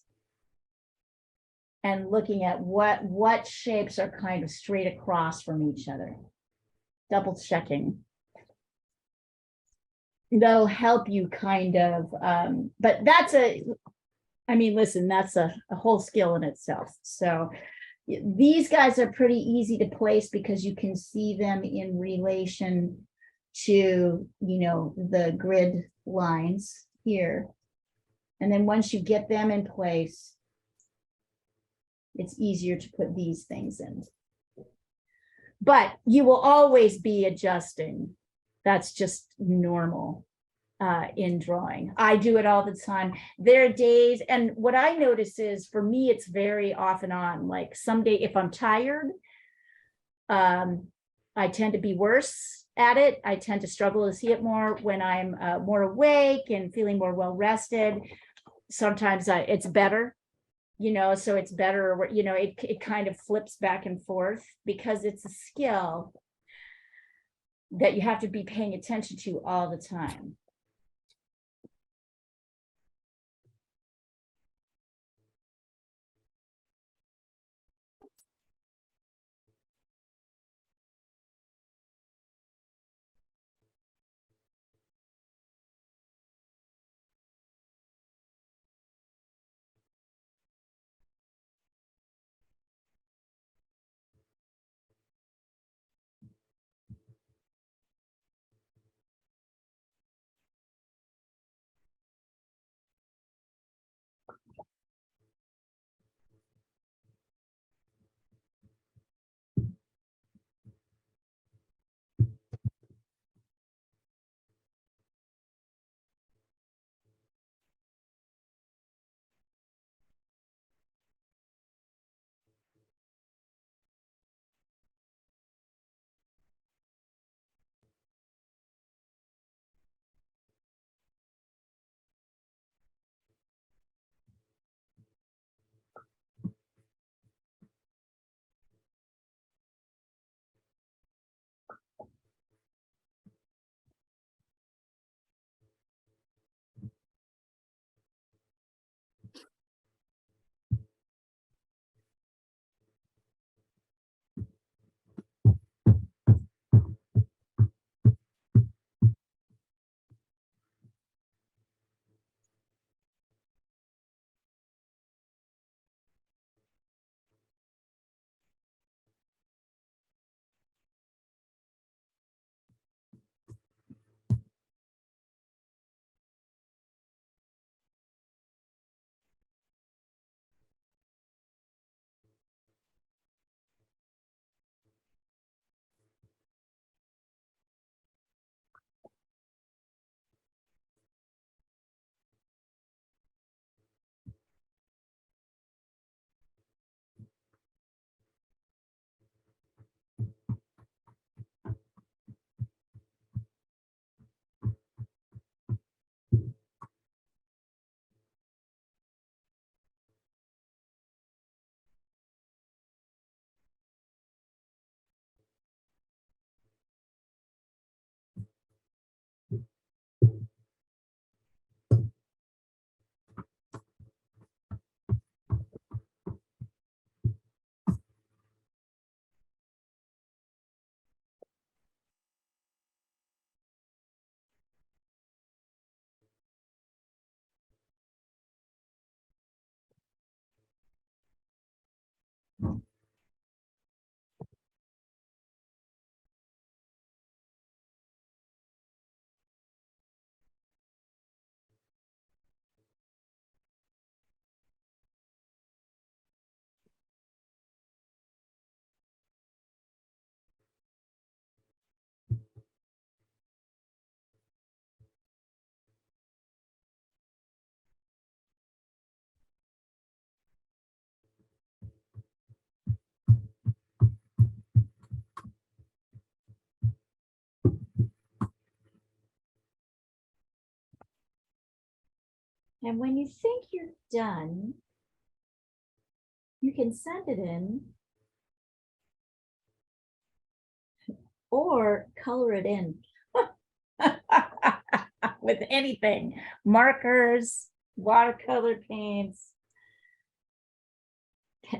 and looking at what shapes are kind of straight across from each other. Double checking. They'll help you kind of, but that's listen, that's a whole skill in itself. So these guys are pretty easy to place because you can see them in relation to, the grid lines here. And then once you get them in place, it's easier to put these things in. But you will always be adjusting. That's just normal in drawing. I do it all the time. There are days, and what I notice is for me, it's very off and on. Like someday, if I'm tired, I tend to be worse at it. I tend to struggle to see it more when I'm more awake and feeling more well rested. Sometimes it's better. So it's better, it kind of flips back and forth because it's a skill that you have to be paying attention to all the time. And when you think you're done, you can send it in or color it in with anything, markers, watercolor paints,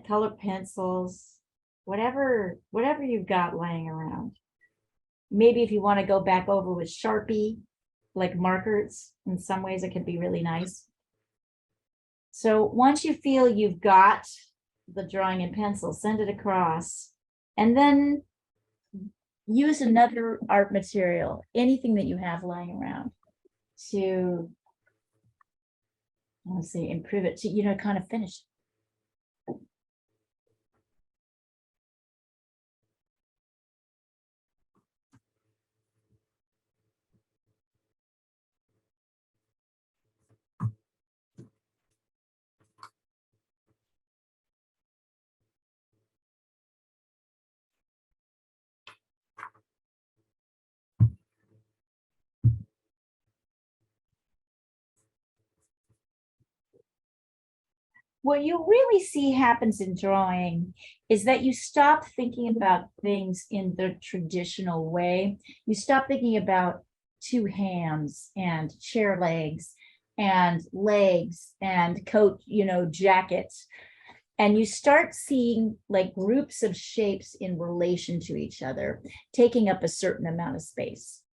color pencils, whatever you've got laying around. Maybe if you want to go back over with Sharpie, like markers, in some ways it can be really nice. So once you feel you've got the drawing in pencil, send it across, and then use another art material, anything that you have lying around, to, let's see, improve it, to, kind of finish it. What you really see happens in drawing is that you stop thinking about things in the traditional way. You stop thinking about two hands and chair legs and coat, jackets. And you start seeing like groups of shapes in relation to each other, taking up a certain amount of space.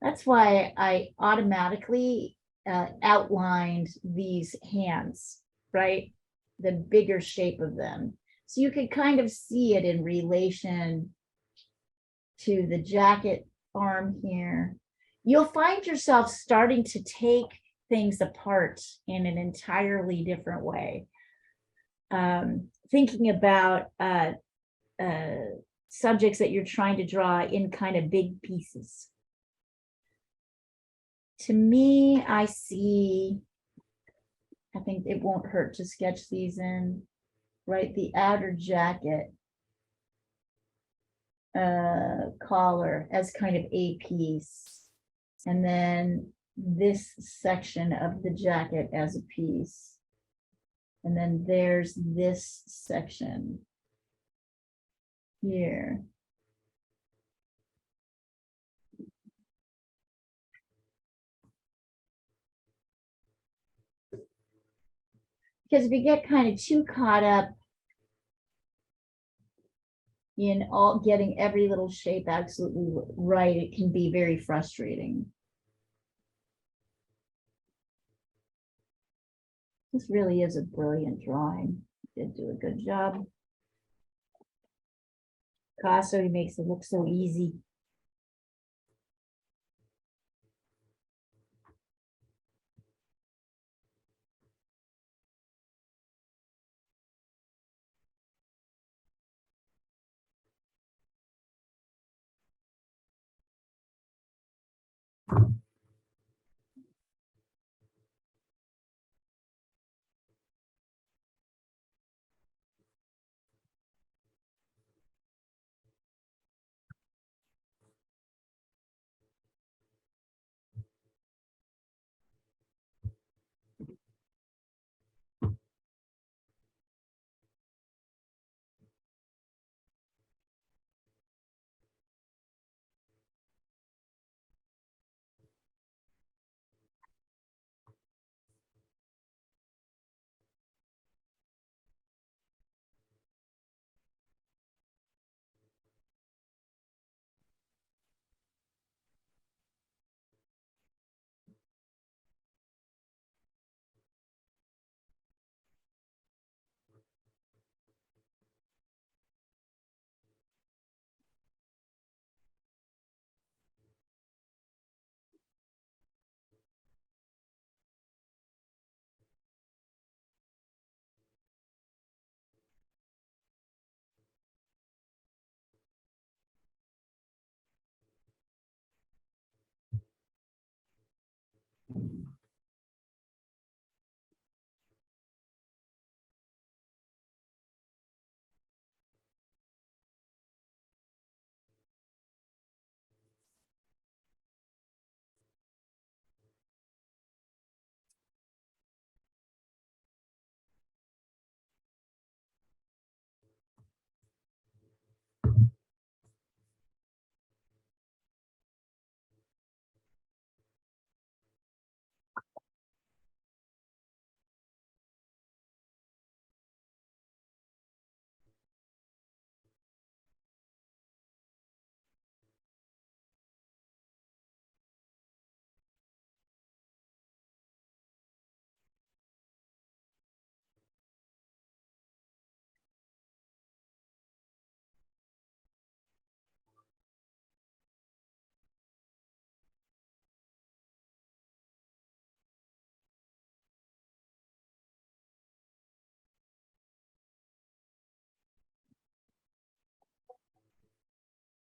That's why I automatically outlined these hands, right? The bigger shape of them. So you could kind of see it in relation to the jacket arm here. You'll find yourself starting to take things apart in an entirely different way. Thinking about subjects that you're trying to draw in kind of big pieces. To me, I think it won't hurt to sketch these in, right? The outer jacket collar as kind of a piece. And then this section of the jacket as a piece. And then there's this section here. Because if you get kind of too caught up in all getting every little shape absolutely right, it can be very frustrating. This really is a brilliant drawing. Did do a good job. Picasso, he makes it look so easy.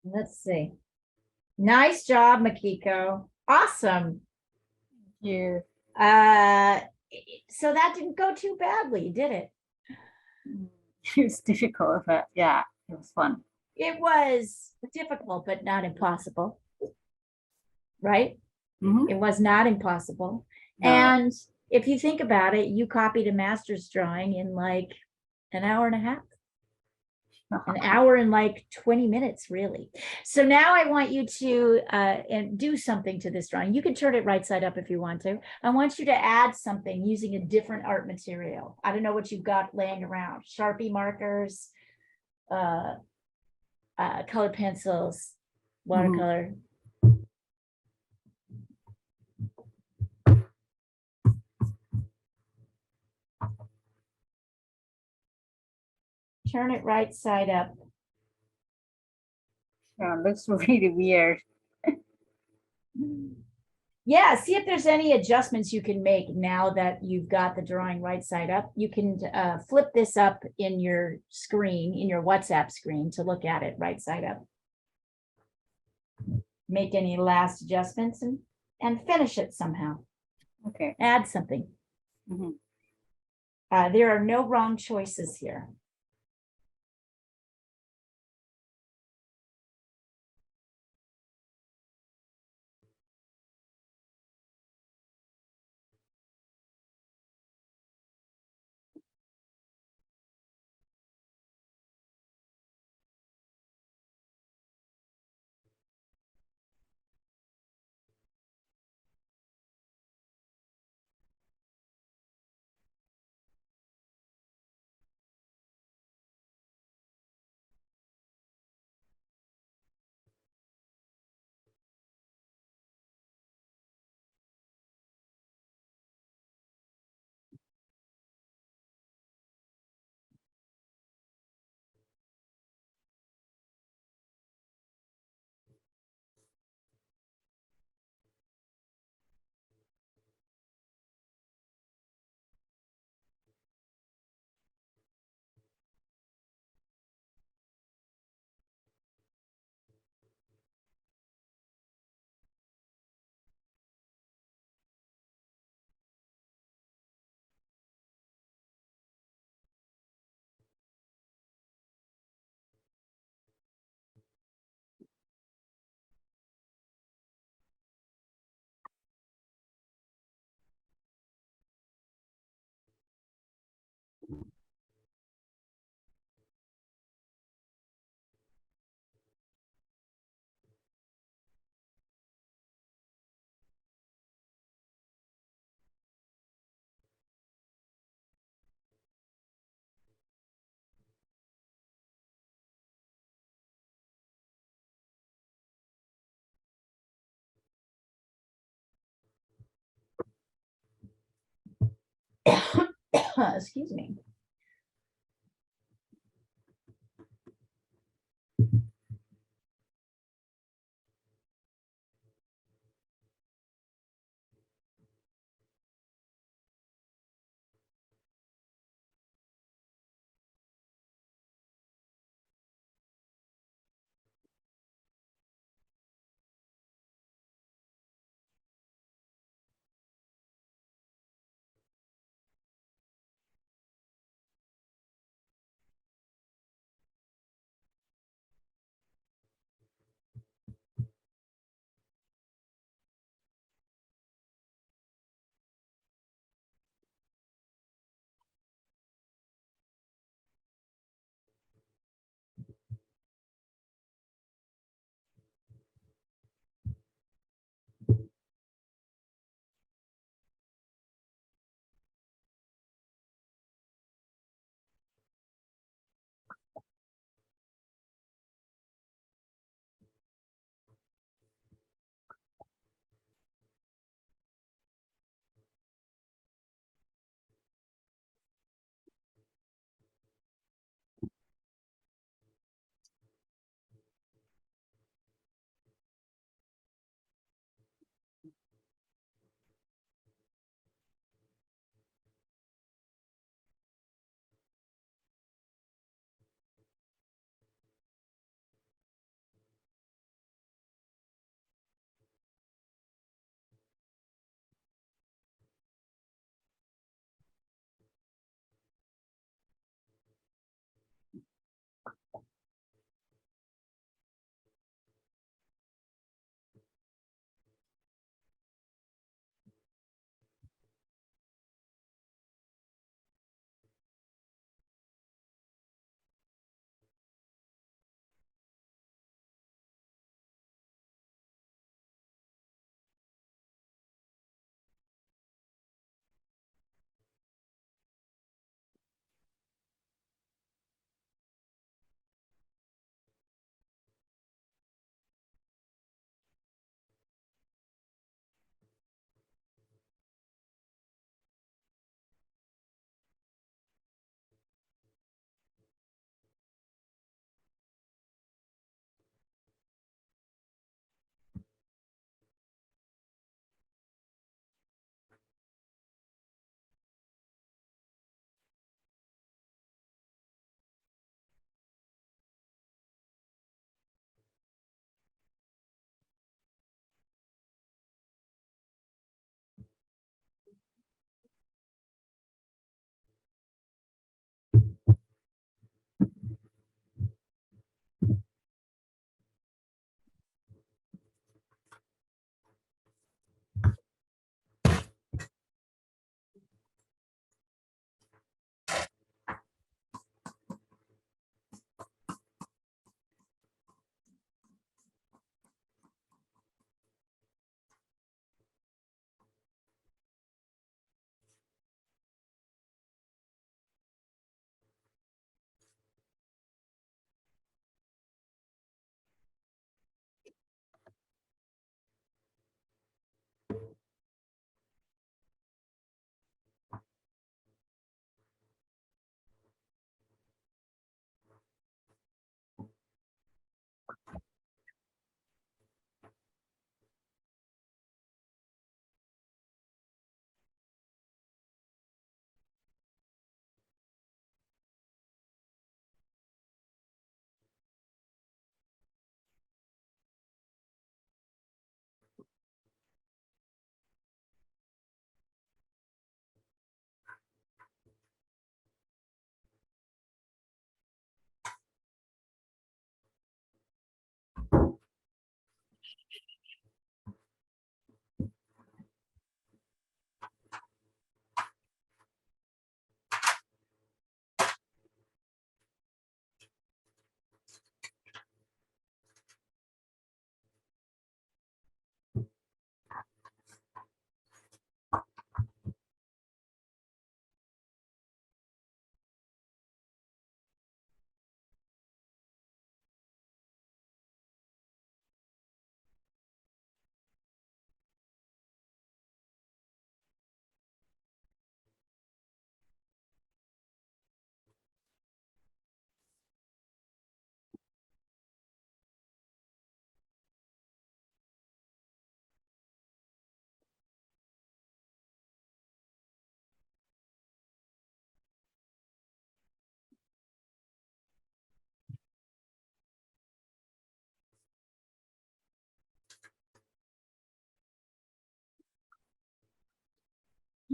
Let's see. Nice job, Makiko. Awesome. Yeah. So that didn't go too badly, did it? It was difficult, but yeah, it was fun. It was difficult, but not impossible. Right? Mhm. It was not impossible. No. And if you think about it, you copied a master's drawing in like an hour and a half, an hour and like 20 minutes, really. So now I want you to and do something to this drawing. You can turn it right side up if you want to. I want you to add something using a different art material. I don't know what you've got laying around. Sharpie markers, colored pencils, watercolor. Turn it right side up. Yeah, it looks really weird. Yeah, see if there's any adjustments you can make now that you've got the drawing right side up. You can flip this up in your screen, in your WhatsApp screen to look at it right side up. Make any last adjustments and finish it somehow. Okay. Add something. Mhm. There are no wrong choices here. Excuse me.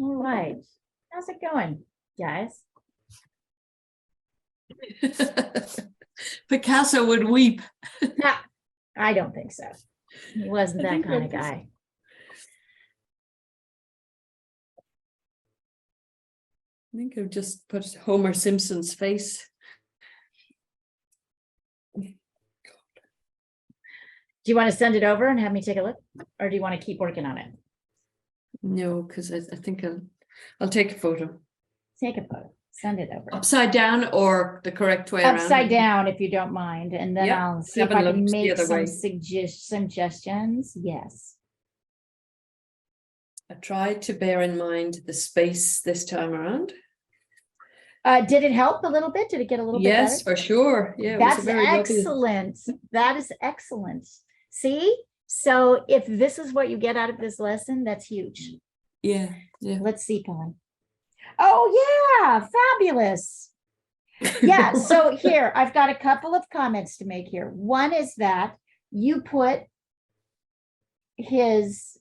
All right. How's it going, guys? Picasso would weep. Ha, I don't think so. He wasn't I that think kind of that's- guy. I think I've just put Homer Simpson's face. Do you want to send it over and have me take a look? Or do you want to keep working on it? No, because I think I'll take a photo. Take a photo, send it over. Upside down or the correct way around? Upside down, if you don't mind, and then Yep, I'll see if I haven't can looked the make other some way. suggestions. Yes. I tried to bear in mind the space this time around. Did it help a little bit? Did it get a little bit better? Yes, for sure. Yeah, it was a That's very lovely. excellent. That is excellent. See? So if this is what you get out of this lesson, that's huge. Yeah, yeah. Let's see, Paul. Oh, yeah, fabulous. Yeah, so here, I've got a couple of comments to make here. One is that you put his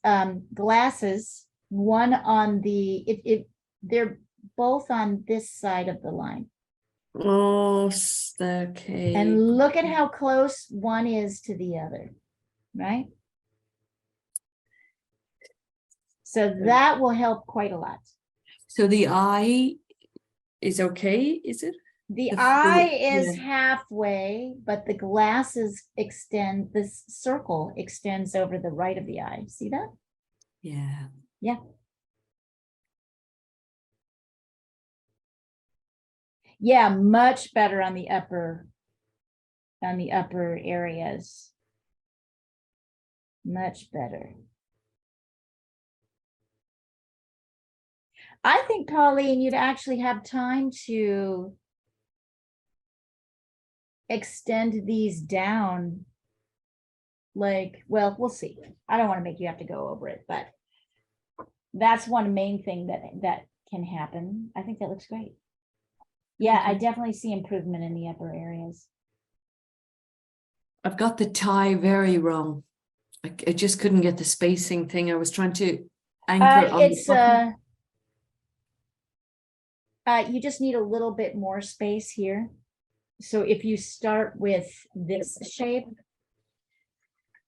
glasses, one on they're both on this side of the line. Oh, okay. And look at how close one is to the other, right? So that will help quite a lot. So the eye is okay, is it? The The eye full- is yeah. halfway, but the glasses extend, this circle extends over the right of the eye. See that? Yeah. Yeah. Yeah, much better on the upper areas. Much better. I think, Pauline, you'd actually have time to extend these down. Like, well, we'll see. I don't want to make you have to go over it, but that's one main thing that can happen. I think that looks great. Yeah, I Okay. definitely see improvement in the upper areas. I've got the tie very wrong. I just couldn't get the spacing thing. I was trying to anchor on the It's button. you just need a little bit more space here. So if you start with this shape,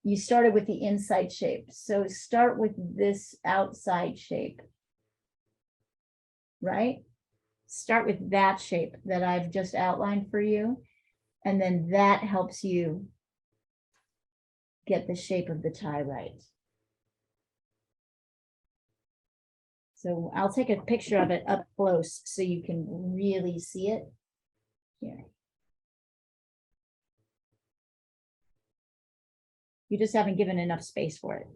you started with the inside shape. So start with this outside shape. Right? Start with that shape that I've just outlined for you. And then that helps you get the shape of the tie right. So I'll take a picture of it up close so you can really see it. Here. You just haven't given enough space for it.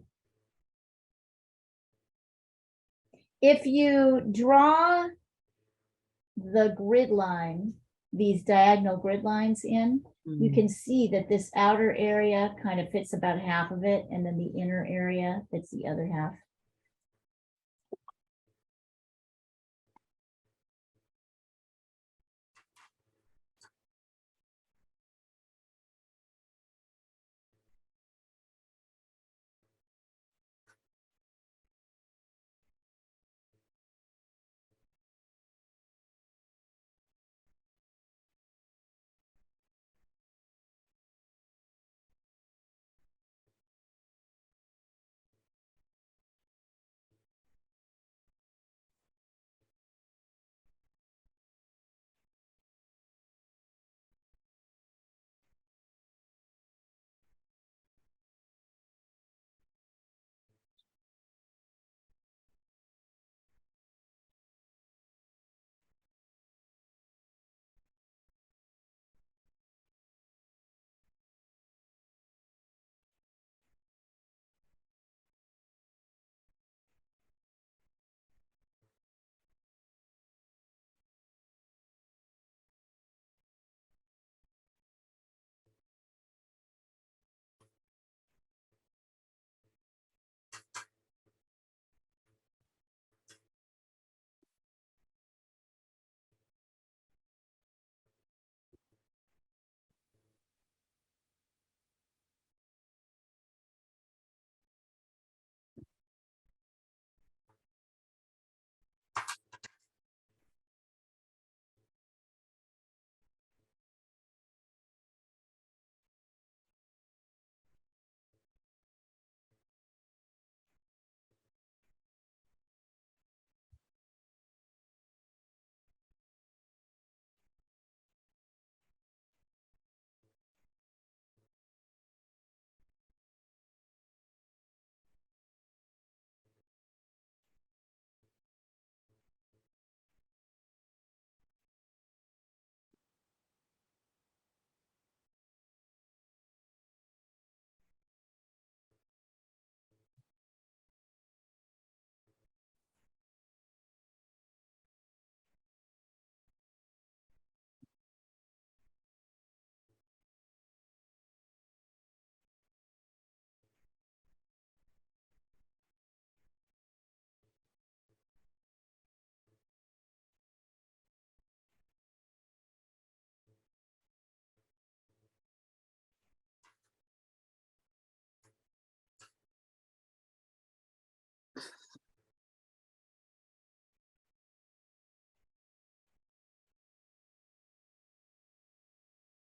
If you draw the grid line, these diagonal grid lines in, you can see that this outer area kind of fits about half of it, and then the inner area fits the other half.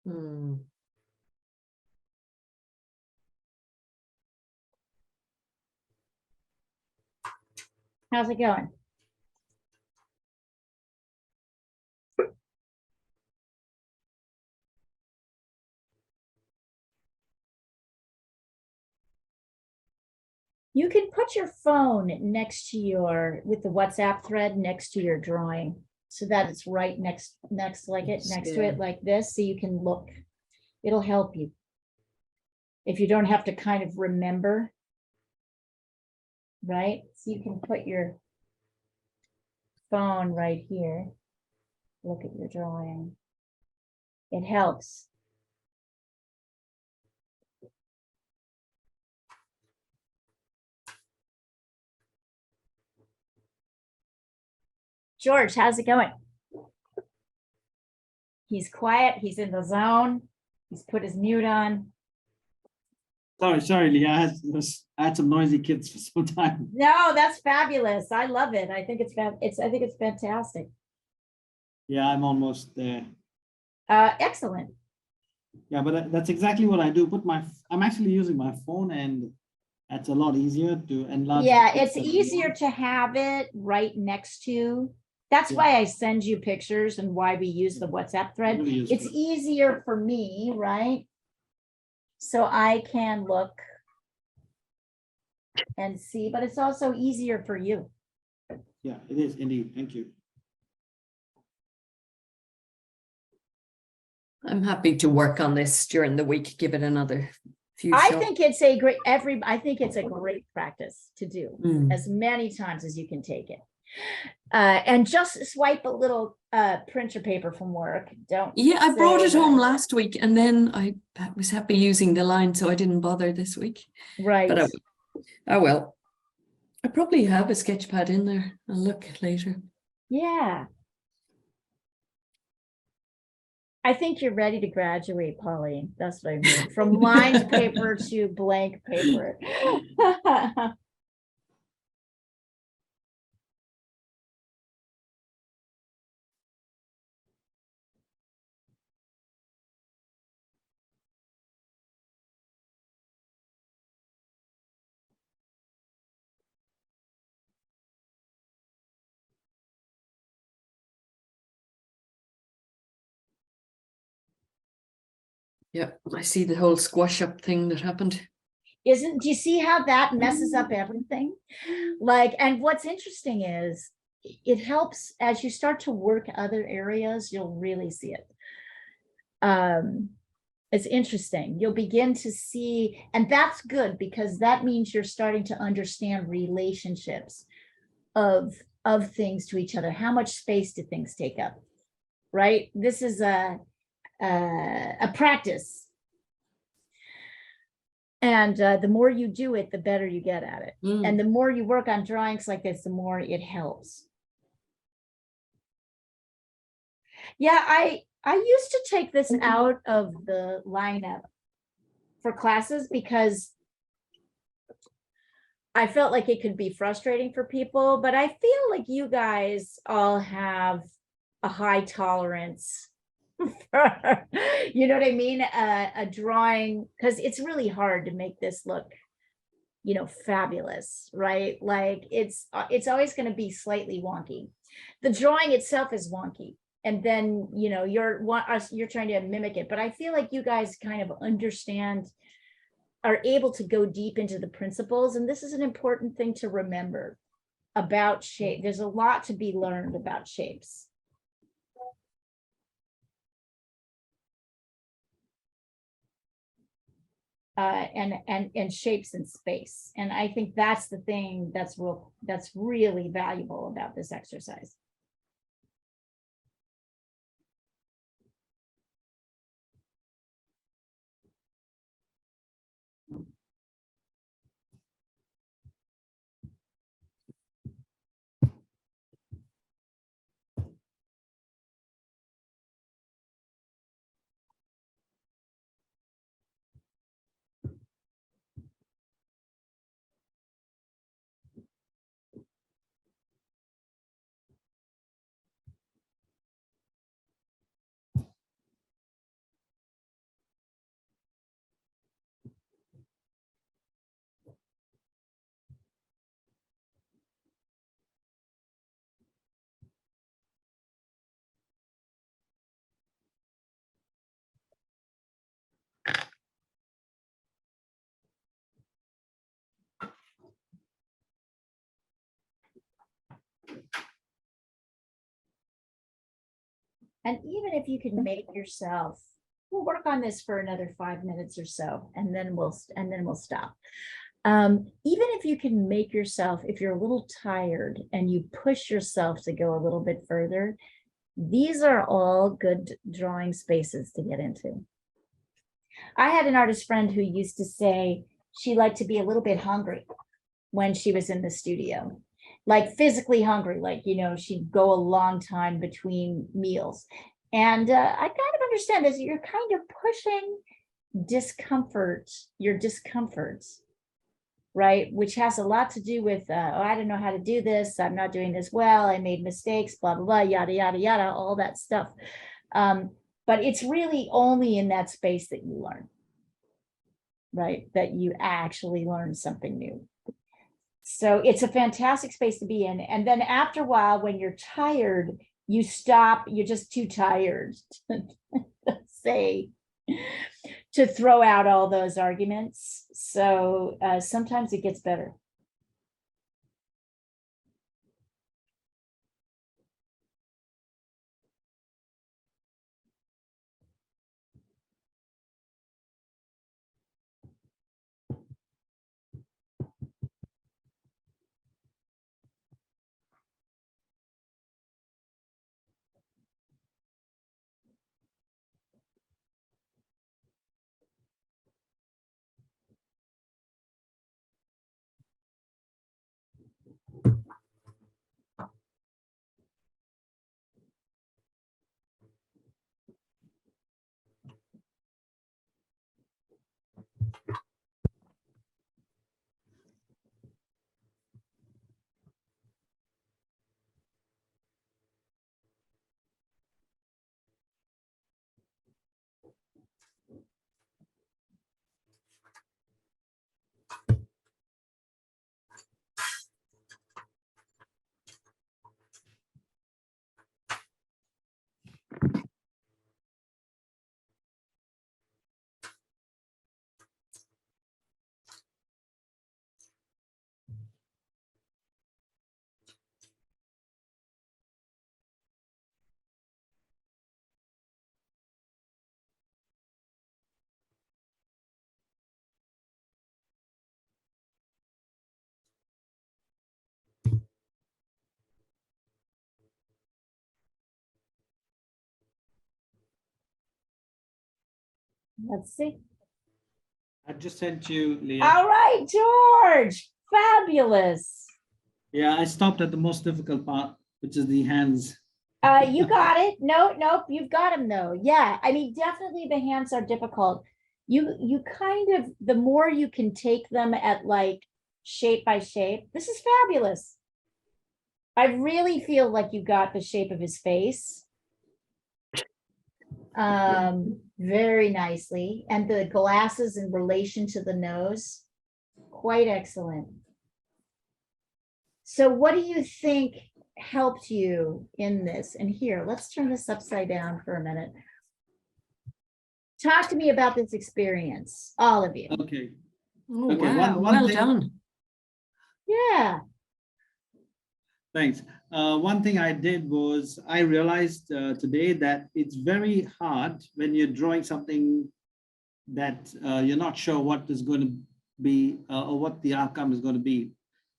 Hmm. How's it going? You can put your phone next to your, with the WhatsApp thread next to your drawing, so that it's right next to Yeah. it like this, so you can look. It'll help you. If you don't have to kind of remember. Right? So you can put your phone right here. Look at your drawing. It helps. George, how's it going? He's quiet. He's in the zone. He's put his mute on. Sorry, Lee. I had some noisy kids for some time. No, that's fabulous. I love it. I think I think it's fantastic. Yeah, I'm almost there. Excellent. Yeah, but that's exactly what I do. I'm actually using my phone, and that's a lot easier to enlarge. the Yeah, it's picture. easier to have it right next to. That's why I send you pictures and why we use the WhatsApp thread. Really It's useful. easier for me, right? So I can look and see, but it's also easier for you. Yeah, it is indeed. Thank you. I'm happy to work on this during the week, give it another few I shots. think it's a great, I think it's a great practice to do Mm. as many times as you can take it. And just swipe a little printer paper from work. Don't. Yeah, I brought say it home that. last week and then I was happy using the line, so I didn't bother this week. Right. But oh well. I probably have a sketch pad in there. I'll look later. Yeah. I think you're ready to graduate, Pauline. That's what I mean. From lined paper to blank paper. Yeah, I see the whole squash up thing that happened. Do you see how that messes up everything? Like, and what's interesting is it helps as you start to work other areas, you'll really see it. It's interesting. You'll begin to see, and that's good because that means you're starting to understand relationships of things to each other. How much space do things take up? Right? This is a practice. And the more you do it, the better you get at it. Mm. And the more you work on drawings like this, the more it helps. Yeah, I used to take this out of the lineup for classes because I felt like it could be frustrating for people, but I feel like you guys all have a high tolerance for, you know what I mean? A drawing, because it's really hard to make this look, you know, fabulous, right? Like it's always going to be slightly wonky. The drawing itself is wonky. And then, you know, you're trying to mimic it. But I feel like you guys kind of understand, are able to go deep into the principles. And this is an important thing to remember about shape. There's a lot to be learned about shapes. And shapes in space. And I think that's the thing that's really valuable about this exercise. And even if you can make yourself, we'll work on this for another 5 minutes or so, and then we'll stop. Even if you can make yourself, if you're a little tired and you push yourself to go a little bit further, these are all good drawing spaces to get into. I had an artist friend who used to say she liked to be a little bit hungry when she was in the studio, like physically hungry, like, you know, she'd go a long time between meals. And I kind of understand this. You're kind of pushing discomfort, your discomforts, right? Which has a lot to do with, oh, I don't know how to do this. I'm not doing this well. I made mistakes, blah, blah, blah, yada, yada, yada, all that stuff. But it's really only in that space that you learn, right? That you actually learn something new. So it's a fantastic space to be in. And then after a while, when you're tired, you stop, you're just too tired to throw out all those arguments. So sometimes it gets better. Let's see. I just sent you, Leah. All right, George, fabulous. Yeah, I stopped at the most difficult part, which is the hands. You got it. Nope, you've got him though. Yeah, I mean, definitely the hands are difficult. You kind of, the more you can take them at like shape by shape, this is fabulous. I really feel like you got the shape of his face. Very nicely. And the glasses in relation to the nose, quite excellent. So what do you think helped you in this? And here, let's turn this upside down for a minute. Talk to me about this experience, all of you. Okay. Oh, Okay, wow, one well thing- done. Yeah. Thanks. One thing I did was I realized today that it's very hard when you're drawing something that you're not sure what is going to be or what the outcome is going to be.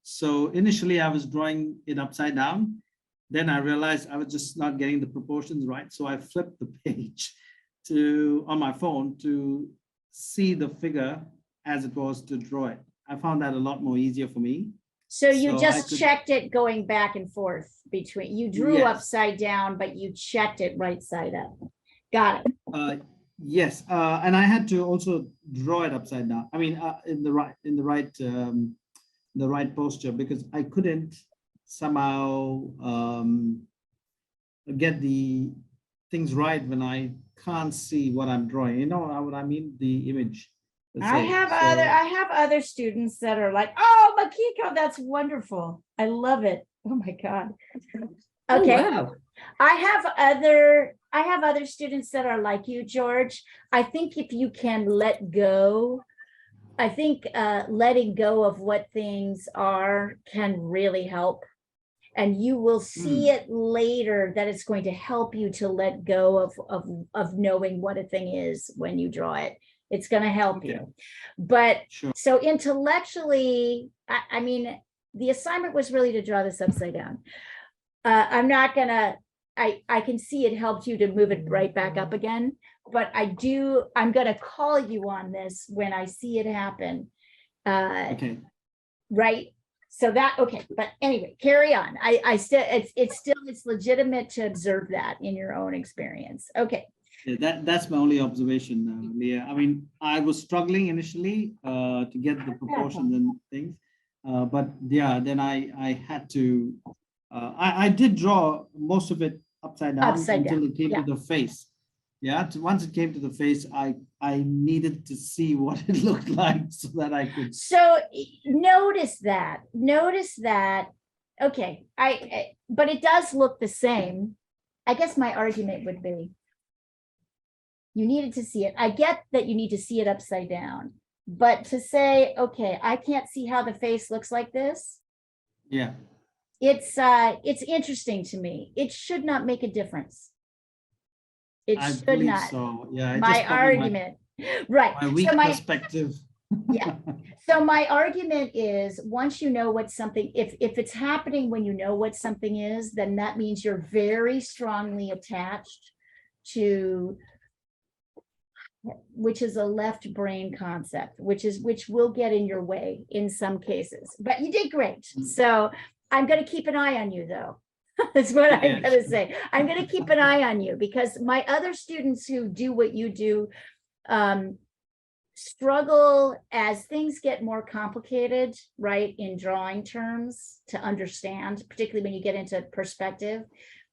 So initially I was drawing it upside down. Then I realized I was just not getting the proportions right. So I flipped the page on my phone to see the figure as it was to draw it. I found that a lot more easier for me. So you So I just could- checked it going back and forth between, you drew Yes. upside down, but you checked it right side up. Got it. Yes, and I had to also draw it upside down. I mean, in the right posture, because I couldn't somehow get the things right when I can't see what I'm drawing. You know what I mean? The image. let's I say. have other students that are like, oh, Makiko, that's wonderful. I love it. Oh my God. Oh, Okay. wow. I have other students that are like you, George. I think if you can let go, I think letting go of what things are can really help. And you will see it later that it's going to help you to let go of knowing what a thing is when you draw it. It's going to help Okay. you. But Sure. so intellectually, I mean, the assignment was really to draw this upside down. I'm not gonna, I can see it helped you to move it right back up again, but I'm gonna call you on this when I see it happen. Okay. Right? So that, okay, but anyway, carry on. I still, it's legitimate to observe that in your own experience. Okay. Yeah, that's my only observation, Leah. I mean, I was struggling initially to get the proportions and things, but yeah, then I had to. I did draw most of it upside down until it came to the face. Yeah, once it came to the face, I needed to see what it looked like so that I could. So notice that. Okay, but it does look the same. I guess my argument would be you needed to see it. I get that you need to see it upside down, but to say, okay, I can't see how the face looks like this. Yeah. It's interesting to me. It should not make a difference. It I should believe not. so. Yeah. it's My just probably argument, right? My weak So perspective. Yeah. So my argument is, once you know what something, if it's happening when you know what something is, then that means you're very strongly attached to, which is a left brain concept, which will get in your way in some cases. But you did great. So I'm going to keep an eye on you, though. That's what I'm going to say. I'm going to keep an eye on you, because my other students who do what you do struggle as things get more complicated, right, in drawing terms to understand, particularly when you get into perspective.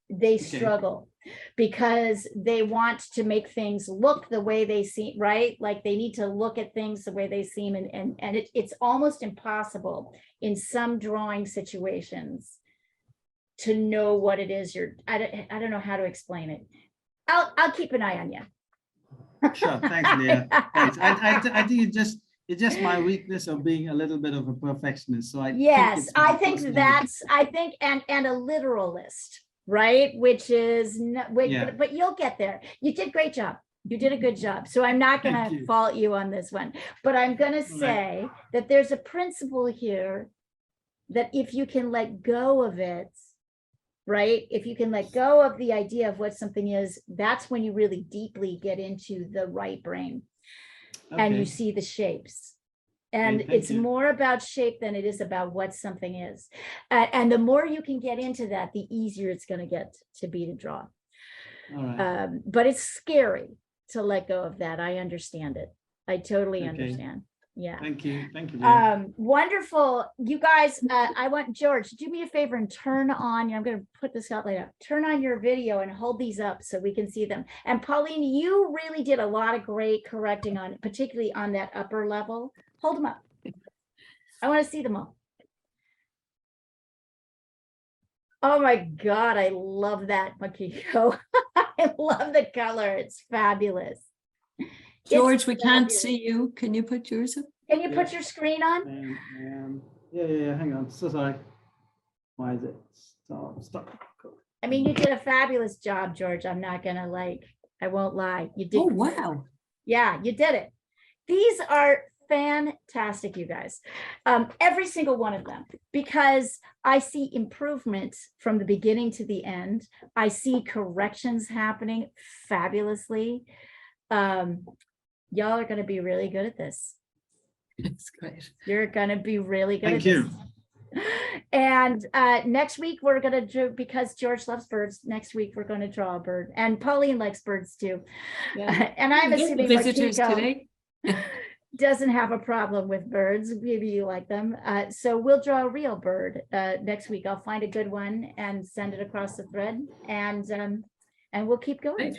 They struggle because they want to make things look the way they seem, right? Like they need to look at things the way they seem, and it's almost impossible in some drawing situations to know what it is I don't know how to explain it. I'll keep an eye on you. Sure, thanks, Leah. Thanks. I think it's just my weakness of being a little bit of a perfectionist. So Yes, I think and a literalist, right? Which is, but you'll get there. You did a great job. You did a good job. So I'm not going to fault you on this one, but I'm going to say that there's a principle here that if you can let go of it, right? If you can let go of the idea of what something is, that's when you really deeply get into the right brain and you see the shapes. And it's more about shape than it is about what something is. And the more you can get into that, the easier it's going to get to be to draw. All right. But it's scary to let go of that. I understand it. I totally understand. Yeah. Thank you. Thank you. Leah. Wonderful. You guys, I want George, do me a favor and turn on, I'm going to put this out later. Turn on your video and hold these up so we can see them. And Pauline, you really did a lot of great correcting on, particularly on that upper level. Hold them up. I want to see them all. Oh my God, I love that, Makiko. I love the color. It's fabulous. George, we can't see you. Can you put yours up? Can you put your screen on? Yeah. Hang on. So sorry. Why is it? Stop. I mean, you did a fabulous job, George. I'm not gonna I won't lie. You did. Oh, wow. Yeah, you did it. These are fantastic, you guys. Every single one of them, because I see improvements from the beginning to the end. I see corrections happening fabulously. Y'all are going to be really good at this. That's great. You're going to be really good Thank at you. this. And next week we're going to do, because George loves birds, next week we're going to draw a bird, and Pauline likes birds too. Yeah. And I'm assuming visitors Makiko today doesn't have a problem with birds. Maybe you like them. So we'll draw a real bird next week. I'll find a good one and send it across the thread, and we'll keep going.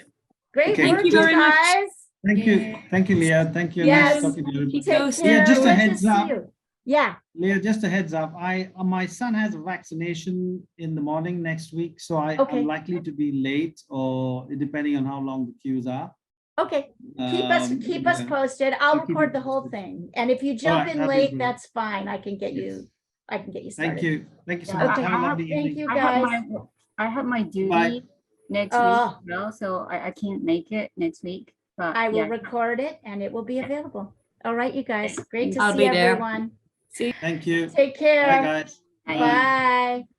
Great Okay. work, Thank you very much. guys. Thank you, Leah. Thank you. Yes. Nice talking to you. Take Yeah, care. just a Good to heads see up. you. Yeah. Leah, just a heads up. My son has a vaccination in the morning next week, so Okay. I'm likely to be late, or depending on how long the queues are. Okay. Keep us posted. I'll I'll keep record you the whole posted. thing. And if you jump right, in that'd be late, great. that's fine. I can get Yes. you I can get you started. Thank you. Thank you so Yeah, much. Okay. Have a I lovely Thank evening. you, I have guys. I have my duty Bye. next Oh. week, as well, so I can't make it next week. But I will yeah, record it and it will be available. All right, you guys. Great to I'll see be there. everyone. See. Thank you. Take Bye, care. guys. Bye. Bye.